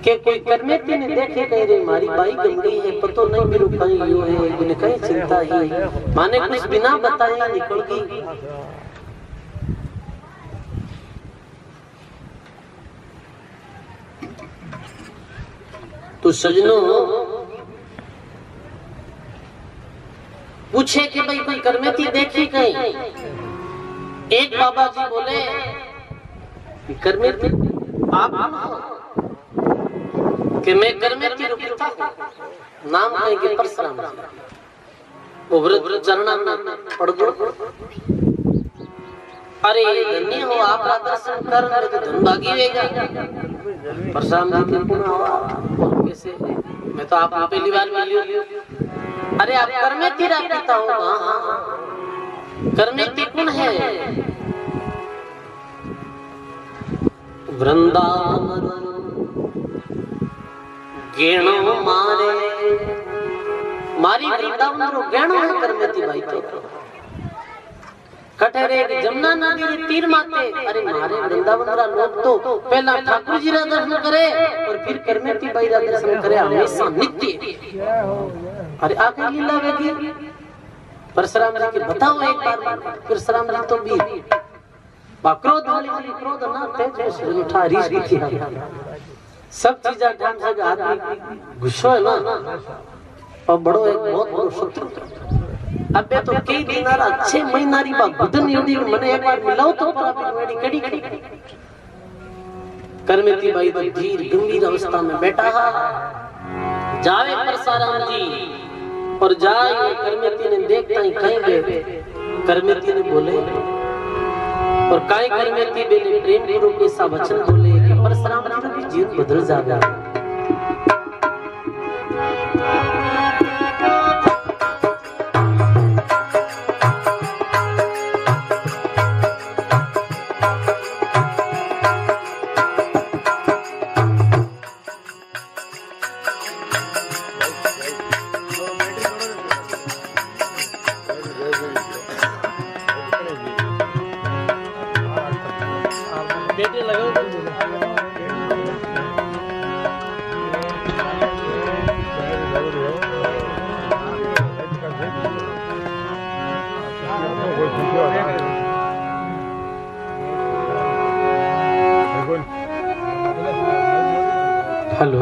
कि कोई करमेती ने देखे कह रे मारी बाई गंदी है पतो नहीं मेरे कहीं यो है इन्हें कहीं चिंता ही माने कुछ बिना बताए निकल गई तो सजनों पूछे कि भाई कोई करमेती देखी कहीं? एक बाबा जी बोले करमेती आप कि मैं करमेती रुकता हूं, नाम कहेंगे परशुराम जी, वो व्रत चरणा में पढ़ दो। अरे धन्य हो आप दर्शन कर तो धन भागी होगा। परशुराम जी के पुनः कैसे? मैं तो आप पहली बार मिली। अरे आप करमेती रहता हो? हाँ, करमेती कौन है? वृंदावन गेणो मारे, मारी वृंदावन रो गेणो है करमेती भाई। तो कटहरे जमुना नदी रे तीर माते। अरे मारे वृंदावन रा लोग तो पहला ठाकुर जी रा दर्शन करे और फिर करमेती भाई रा दर्शन करे हमेशा नित्य। अरे आके लीला वेगी परशुराम जी के बताओ एक बार। परशुराम जी तो भी क्रोध वाली क्रोध ना तेज से उठा रीस की थी। सब चीजें ढंग से आदमी गुस्सा है ना और बड़ो एक बहुत बड़ो शत्रु। अबे तो कई दिन अच्छे महीनारी बा गुदन योड़ी मने एक बार मिलाओ तो पर मेरी कड़ी कड़ी। करमेती भाई तो धीर गंभीर अवस्था में बैठा है। जावे परशुराम जी और जाए करमेती ने देखता ही कहीं बे करमेती ने बोले और काई करमेती बेने प्रेम गुरु के सा वचन बोले कि परशुराम जी का भी जीवन बदल जाएगा। हेलो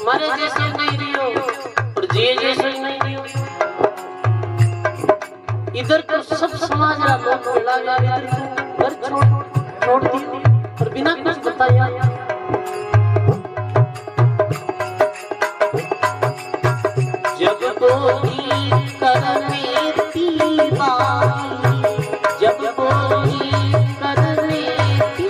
मरे जैसे नहीं रियो और जिए जैसे नहीं रियो। इधर तो सब समाज का लोग मिला गया, इधर तो घर छोड़ दिया और बिना कुछ बताया। जब कोई करमेती बाई, जब कोई करमेती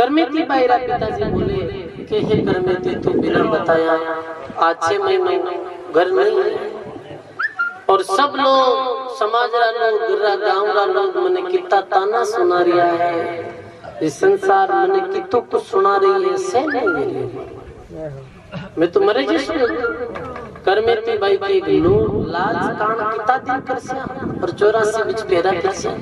करमेती बाईरा पिताजी बोले कि हे करमेती तू बिना बताया आज 6 महीने घर नहीं है और सब लोग समाज रा लोग गुर्रा गांव रा लोग मने कितना ताना सुना रिया है इस संसार मने कितो कुछ सुना रही है से नहीं मेरी मैं तो मरे जी सुन करमेती बाई के एक नो लाज कान किता दिन करसिया और 84 बिच पेरा करसिया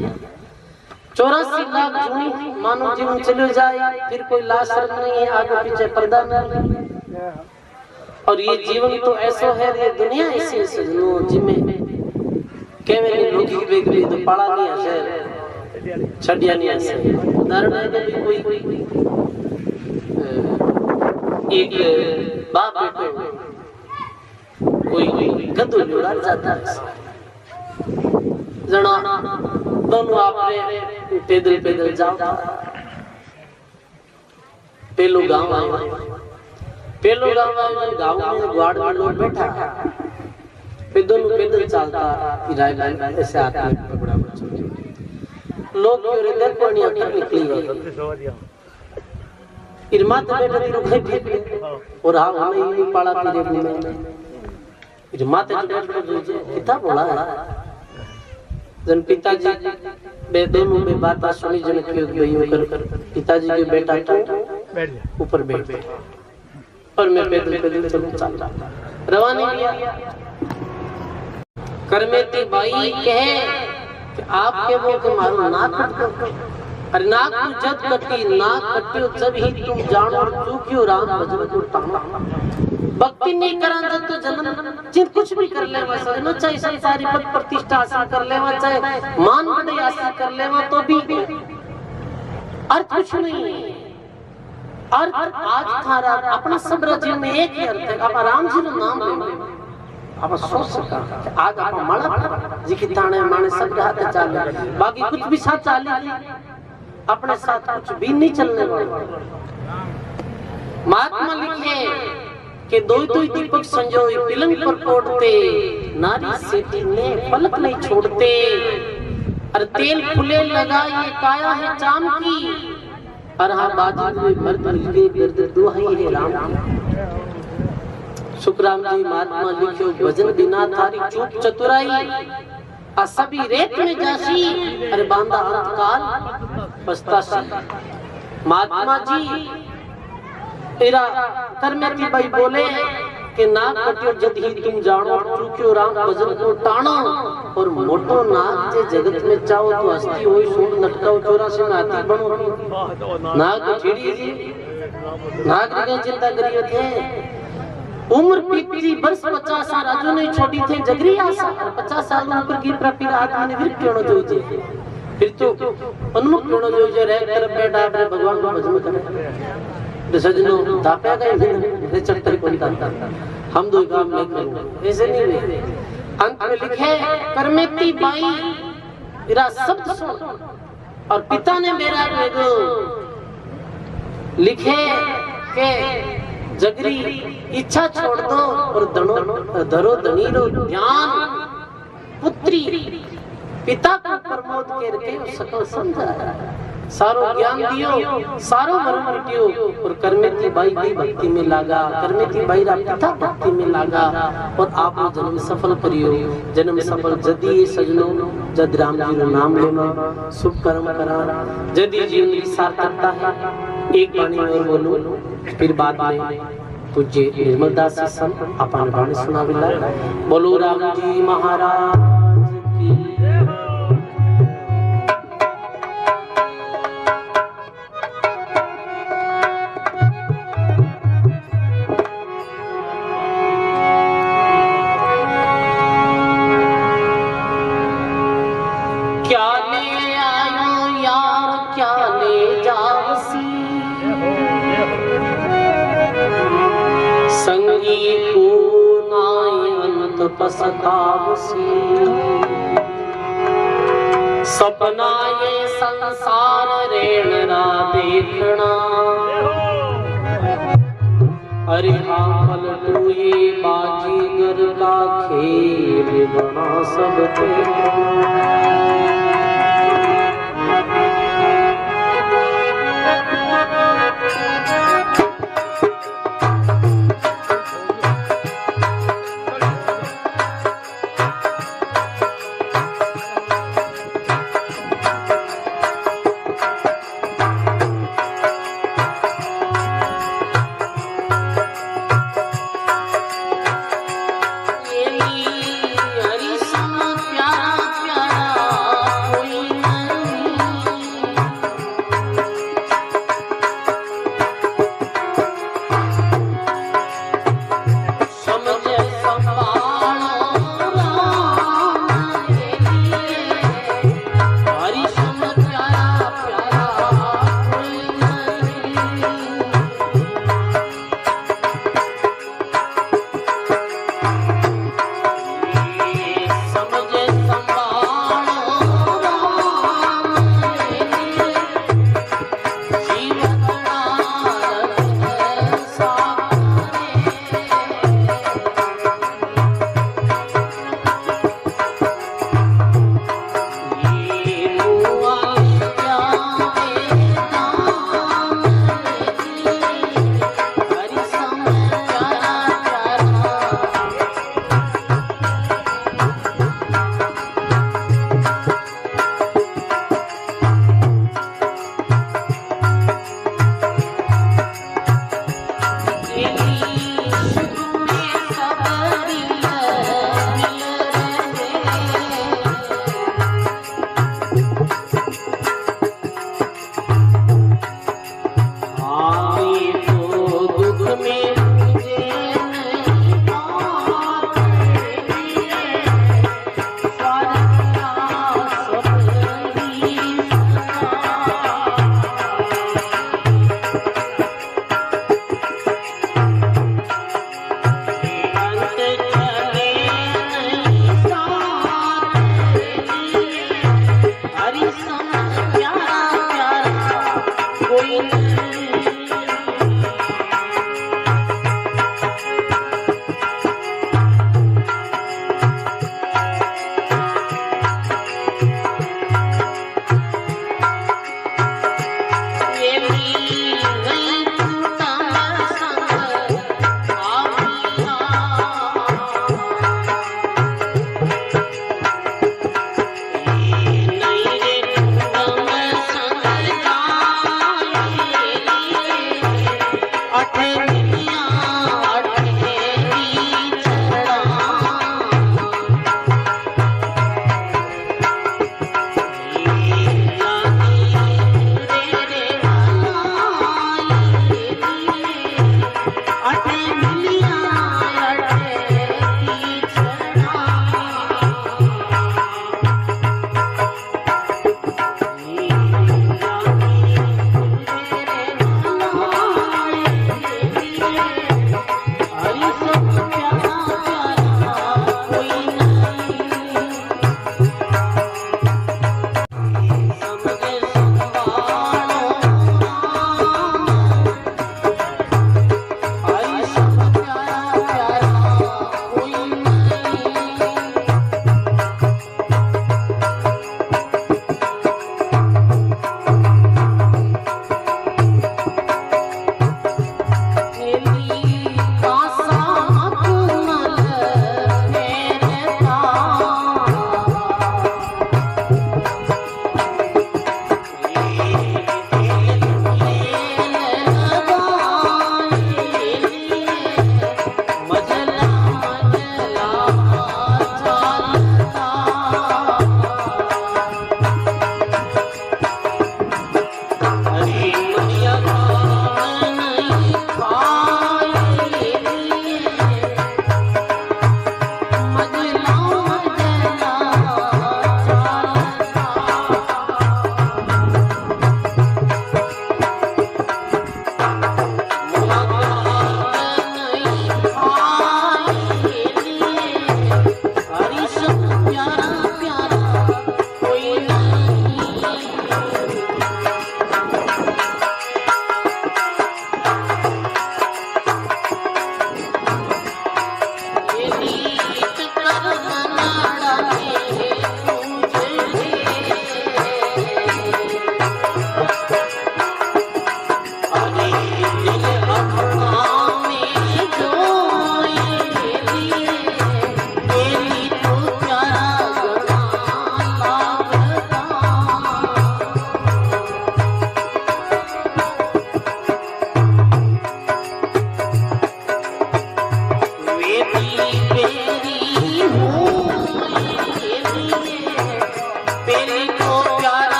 84 लाख जूनी मानो जीवन चलो जाए फिर कोई लाश नहीं है आगे पीछे पर्दा नहीं और ये जीवन तो ऐसा है ये दुनिया ऐसी सजनो जिमे केवल लोगी बेगली तो पड़ा नहीं है छड़िया नहीं है उदाहरण है कि कोई एक बाप बेटो कोई गद्दू जुड़ा जाता है जना दोनों आपने पैदल जाओ पेलो गांव में ग्वाड़ में लोग बैठा फिर दोनों पैदल चलता किराए ऐसे आते पकड़ा लोग क्यों देखो नहीं अक्कर निकली गई इरमात बैठा तीनों घर ठीक और हाँ हमें ही नहीं पाला तेरे में इरमात बैठा कितना बोला है जन पिताजी बे दोनों में बात सुनी जन क्यों गई कर पिताजी के बेटा तो ऊपर बैठ गए और मैं पैदल चल रहा रवाना किया करमेती बाई कहे कि आपके वो के मारो नाक अरे नाक तू जब कटी नाक कटियो जब ही तुम जानो चूकियो राम भजन को टामा भक्ति नहीं करा तो जन्म जिन कुछ भी कर ले वैसा न चाहे संसारी पद प्रतिष्ठा हासिल कर ले चाहे मान बढ़े हासिल कर ले तो भी अर्थ कुछ नहीं अर्थ आज थारा अपना सब जीवन में एक ही अर्थ है आप राम जी का नाम ले आप सोच सका आज आप मड़ा जी की ताने माने सब हाथ चाले बाकी कुछ भी साथ चाले अपने साथ कुछ भी नहीं चलने वाला महात्मा लिखे कि दो दीपक संजोई पिलंग पर पोड़ते नारी सेठी ने पलक नहीं छोड़ते अरे तेल फुले लगाए काया है चाम की अरहा बाजी हुए मर्द मिलके गर्द दुहाई है राम सुखराम जी महात्मा लिखो भजन बिना थारी चूप चतुराई असभी रेत में जासी अरे बांधा अंतकाल पछतासी महात्मा जी तेरा करमेती बाई बोले कि नाक कटियो जद ही तुम जानो चूकियो राम भजन को टाणो और मोटो नाक जे जगत में चाहो तो हस्ती होई सूंड नटकाओ 84 में हाथी बनो नाक छेड़ी जी नाक की चिंता करियो थे उम्र पीती वर्ष 50 साल राजू ने छोड़ी थे जगरी आशा और 50 साल ऊपर की प्रपीड़ा आदमी ने फिर क्यों जो जे फिर तो उन्मुख क्यों जो रह कर बैठा अपने भगवान को भजन करे सजनो तापया गए रे चक्कर कोई ताता हम दो काम नहीं करेंगे ऐसे नहीं है अंत में लिखे करमेती बाई मेरा शब्द सुन और पिता ने मेरा को लिखे के जगरी इच्छा छोड़ दो और धरो धनीरो ध्यान पुत्री पिता को प्रमोद करके सकल समझा सारो ज्ञान दियो सारो मरण मिटियो और करमेती बाई भी भक्ति में लागा करमेती बाई रा पिता भक्ति में लागा और आप जन्म सफल करियो जन्म सफल जदी सजनो जद राम जी रो नाम लेना शुभ कर्म करा जदी जीवन की सार्थकता है एक वाणी और बोलो फिर बाद में पूज्य निर्मल दास जी संत अपन वाणी सुनाविला बोलो राम जी महाराज की सपना ये संसार रेणना देखना अरे हाँ पलटू ये बाजीगर का खेल बना सब देखना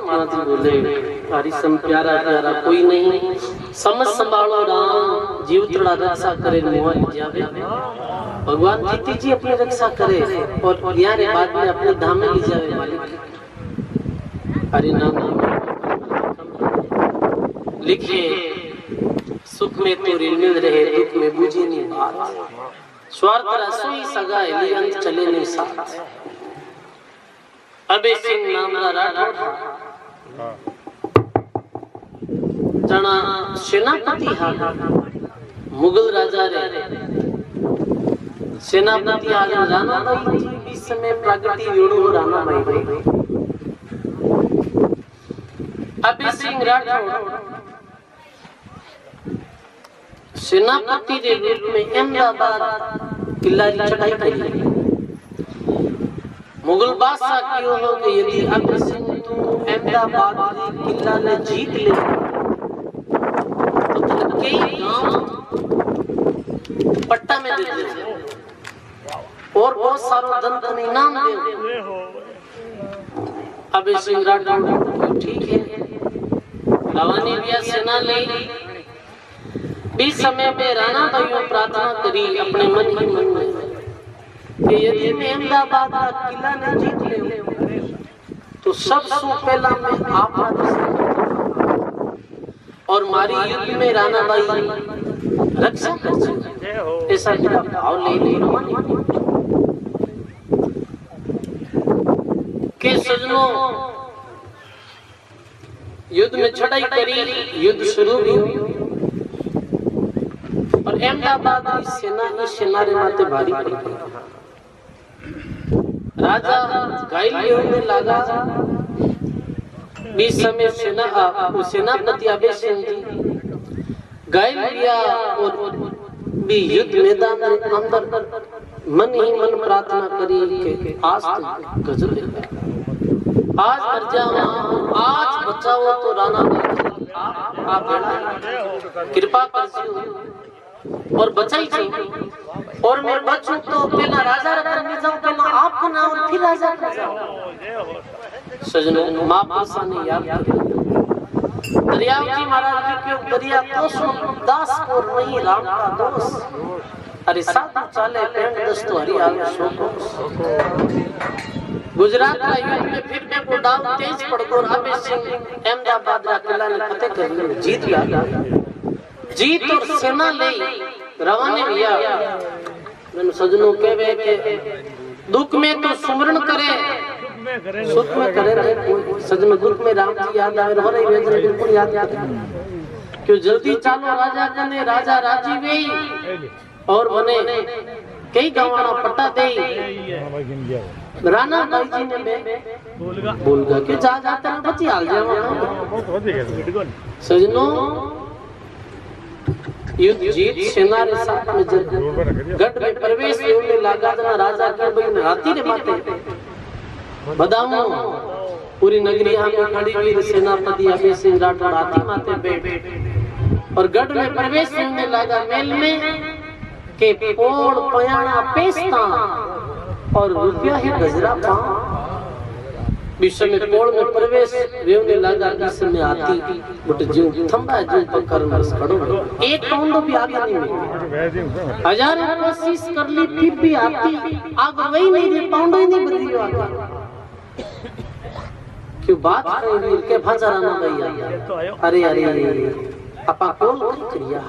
माथी बोले हरि सम प्यारा प्यारा कोई नहीं, समझ संभालो राम, जीव थोड़ा रक्षा करे मोहन जावे। भगवान जीती जी अपनी रक्षा करे और यहाँ रे बाद में अपने धाम में ले जावे मालिक। हरि नाम लिखे सुख में तो रिलमिल रहे, दुख में बूझे नहीं बात, स्वार्थ रसोई सगा एली अंत चले नहीं साथ। अबे सिंह नामरा राठौड़ जना सेनापति हा, मुगल राजा रे सेनापति आगे राणा भाई जी बीच समय प्रागति वेणु राणा भाई। अबे सिंह राठौड़ सेनापति के रूप में अहमदाबाद किला की चढ़ाई करी। मुगल बादशाह क्यों हो कि यदि अबे सिंह तू अहमदाबाद की किला ने जीत ले तो कई गांव पट्टा में दे दे और बहुत सारा धन धन इनाम दे। अबे सिंह राठौड़ ठीक है, रवानी भी सेना ले। बीच समय में राणा भाइयों प्रार्थना करी अपने मन ही मन में कि यदि मैं अहमदाबाद का किला ने जीत ले तो सबसे पहला मैं आपका और मारी युद्ध में राणा भाई रक्षा कर सके, ऐसा मेरा भाव ले के सजनों युद्ध में चढ़ाई करी, युद्ध शुरू हुई और अहमदाबाद की सेना ही सेना रे माथे भारी पड़ गई। राजा घायल होने लगा। बीच समय सेनापति अबे सिंह जी घायल हुआ और भी युद्ध मैदान के अंदर मन ही मन प्रार्थना करी कि आज तो गजब आज मर जाओ, आज बचाओ तो राणा भाई आप कृपा कर और बचाई चाहिए और मैं बचूं तो पहला राजा रखने जाऊं, पहला आपका नाम और फिर राजा कर जाऊं। सजनों मां पासा ने याद दरिया जी महाराज जी के दरिया तो दास को नहीं राम का दोस्त। अरे साथ चाले पेंड दस्तो हरियाल शोको गुजरात का युद्ध में फिर में को डाल तेज पड़ गो। अबे सिंह अहमदाबाद का किला ने फतेह कर लिया, जीत लिया। जीत और सेना ले रवाने किया। मैंने सजनों कहवे के दुख में तो सुमरण करे, सुख में करे नहीं। सजन दुख में राम जी याद आवे हो रही वेदन बिल्कुल याद करे क्यों जल्दी चालो राजा कने राजा राजी वे और बने कई गवाना पट्टा दे। राणा भाई जी ने बोल गा के जा जाते हैं बची हाल जावा। सजनों युद्ध जीत सेना रे साथ में गढ़ में प्रवेश होने लगा। जना राजा के भाई हाथी रे माथे बदामो पूरी नगरी में खड़ी हुई सेनापति अबे सिंह राठौड़ हाथी माथे बैठ और गढ़ में प्रवेश होने लगा। मेल में के पोड़ पयाना पेस्ता और रुपया ही गजरा पांव। विश्व में पोड़ में प्रवेश वेवने लगा। इस में आती बट जो थंबा जो पकड़ मस खड़ो एक पाउंड भी आगे नहीं मिली। हजार कोशिश कर ली फिर भी आती आग वही नहीं दे पाउंड ही नहीं बदली आगे। क्यों बात करेंगे के भाजा राणा भैया। अरे अरे अपा कॉल करिया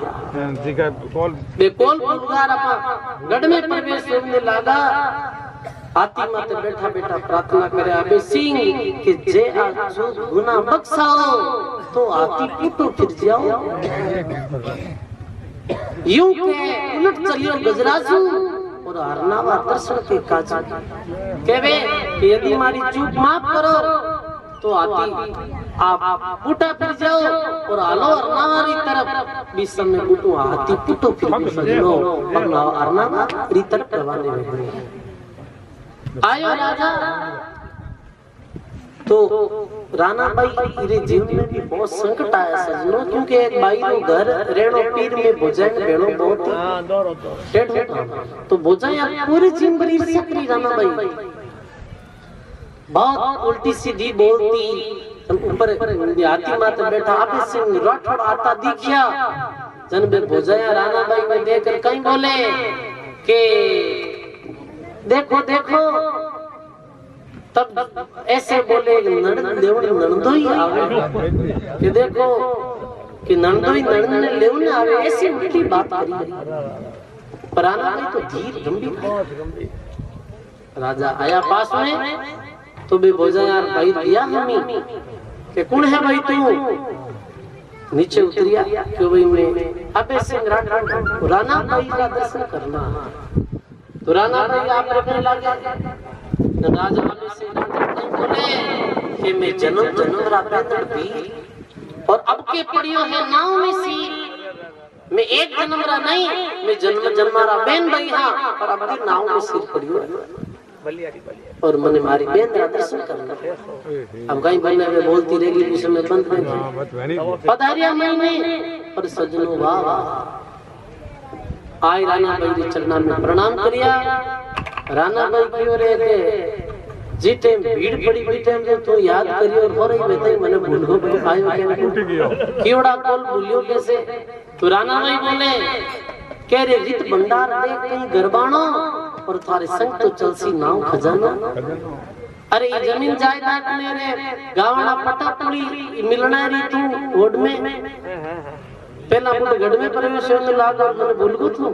जी का कॉल बे कॉल पुकार अपा गढ़ में प्रवेश होने लगा। हाथी माते बैठा बैठा प्रार्थना करे अबे सिंह कि जे आज गुना बख्शाओ तो हाथी पुटो फिर जाओ। यूं के उलट चलियो गजराजू और हरनावा दर्शन के काज कहवे कि यदि हमारी चूक माफ करो तो हाथी आप पुटा फिर जाओ और आलो हरनावा तरफ। बीच समय पुटो हाथी पुटो फिर सजनो अपना हरनावा री तरफ करवाने में आयो राजा। तो राणा भाई रे जीवन में भी बहुत संकट आया सजनों क्योंकि एक भाई रो घर रेणो पीर में भोजन भेड़ो बहुत तो भोजन पूरी जिंदगी सकरी राणा भाई बहुत उल्टी सीधी बोलती ऊपर हाथी माथे बैठा आपे सिंह राठौड़ आता दिखिया जन बे भोजाया राणा भाई ने देखकर कहीं बोले कि देखो देखो तब ऐसे बोले नंदोई आवे कि देखो कि नंदोई नंदन लेवने आवे ऐसी मीठी बात करी पर राणा भाई तो धीर गंभीर राजा आया पास में तो बे बोझा यार भाई दिया हमी कि कौन है भाई तू नीचे उतरिया क्यों भाई मैं अबे सिंह राणा भाई का दर्शन करना तो राणा भाई आप करने लगे राजा अबे सिंह बोले कि मैं जन्म जन्म रापेंद्र भी और अब के पड़ियो है नाव में सी मैं एक जन्म रा नहीं मैं जन्म जन्मारा बेन भाई हां पर अब भी नाव में सिर पड़ियो है और मने मारी बेन रा दर्शन करना अब कहीं बनने में बोलती रहेगी उस समय बंद नहीं पधारिया महीने और सजनो वाह वाह आय राणा भाई रे चरणा में प्रणाम करिया राणा भाई क्यों रे के जीते भीड़ पड़ी बीते में तू याद करियो और हो रही बेटे मने भूल गो भाई आयो के कीड़ा कॉल भूलियो कैसे तो राणा भाई बोले कह रे रित भंडार देख कहीं गरबाणो और थारे संग तो चलसी नाव खजाना अरे ये जमीन जायदाद मेरे गावना पटा पुड़ी मिलना री तू ओड में पहला मुझे गढ़ में प्रवेश होने लगा और मैंने भूल गो तू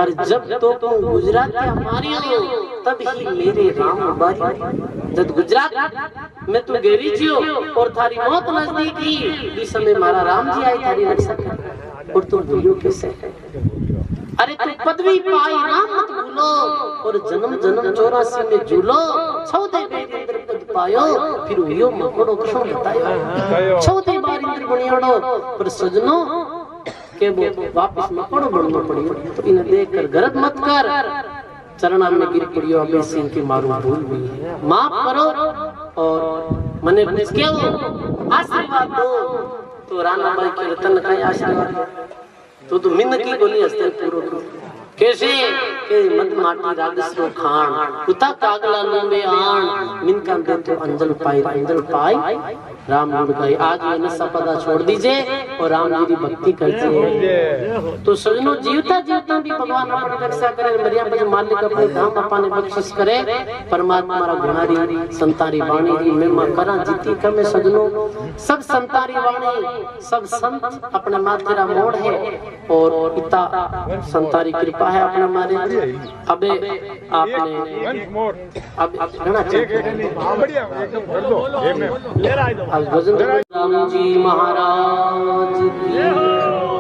और जब तो तुम गुजरात के हमारी हो तब ही मेरे राम बारी जब गुजरात में तू गेरी जियो और थारी मौत नजदीक ही इस समय मारा राम जी आई थारी रक्षा कर और तुम भूलियो कैसे अरे तू पदवी पाई राम मत भूलो और जन्म जन्म 84 में झूलो 14 बेद इंद्र पद पायो फिर हुयो मकोड़ो क्यों बतायो 14 बार इंद्र बनियाड़ो पर सजनो के वो वापस मकोड़ो बनना पड़ियो तो इन्हें देखकर गरज मत कर चरणा में गिर पड़ियो अबे सिंह की मारू भूल हुई माफ करो और मने के आशीर्वाद दो तो राणा भाई के रतन का आशीर्वाद तो मिन्न की गोली हस्ते पूरो कैसे के मत माटी रागसरो खान कुता कागला लोंबे आन मिन का दे तो अंजल पाई राम गुण गाए आज ये नशा पदा छोड़ दीजिए और राम जी की भक्ति करते तो सजनो जीवता जीवता भी भगवान अपनी रक्षा करे मरिया पर मालिक अपने धाम अपने बख्शिश करे परमात्मा रा गुणारी संतारी वाणी री महिमा करा जीती कमे सजनो सब संतारी वाणी सब संत अपने माथे रा मोड़ है और इता संतारी कृपा है अपने मारे अबे आपने अब रहना चाहिए बढ़िया एकदम कर दो ले रहा है आज भजन राम जी महाराज की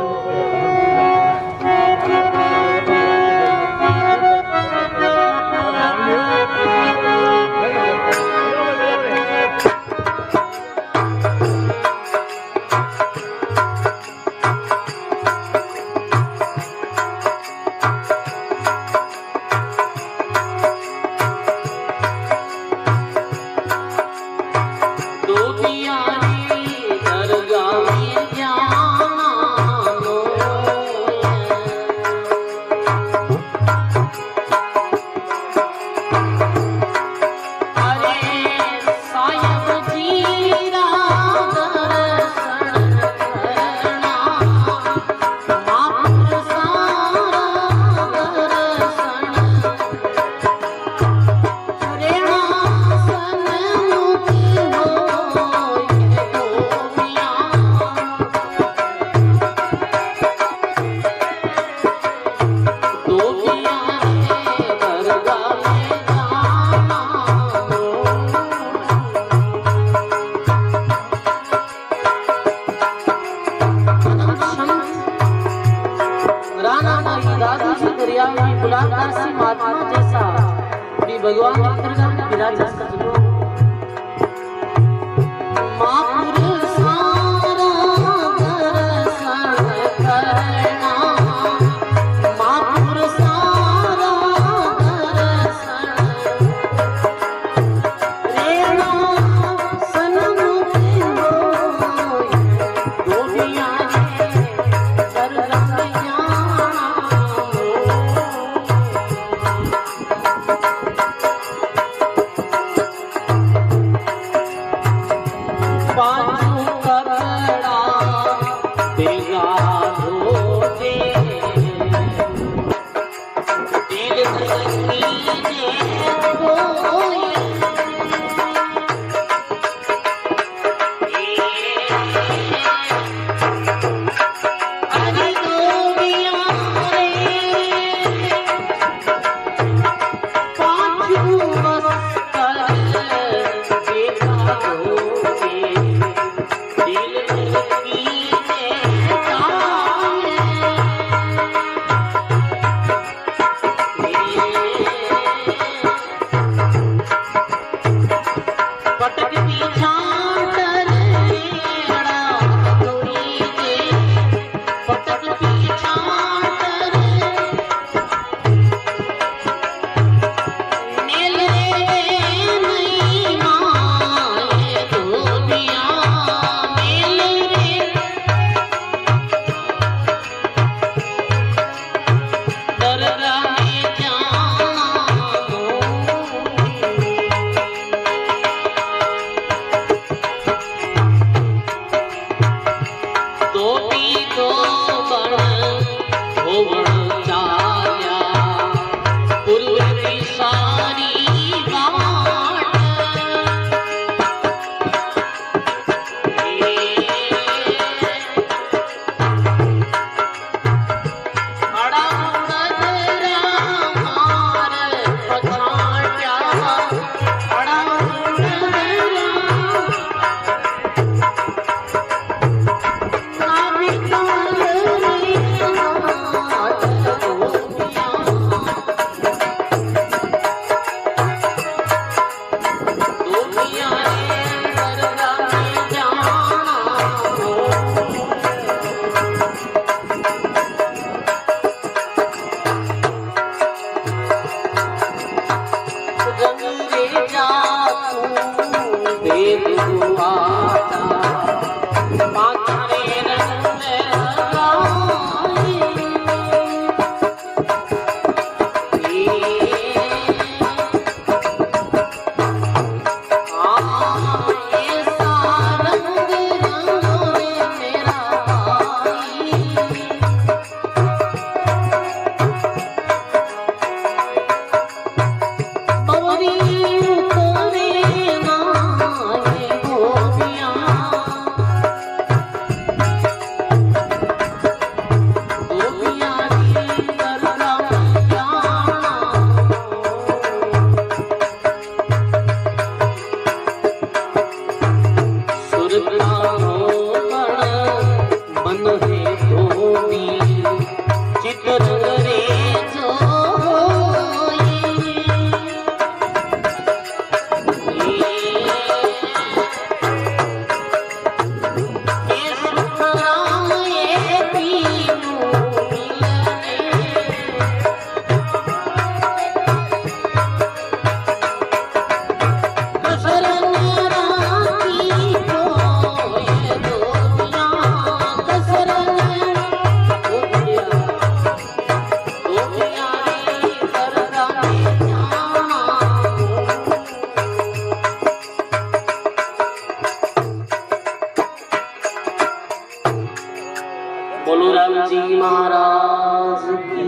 बोलो राम जी महाराज की,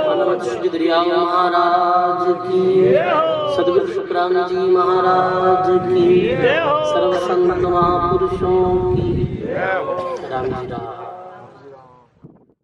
हनुमत श्री दरिया महाराज की, सदगुरु शुक्राम जी महाराज की, सर्व संत महापुरुषों की। राम जी राम।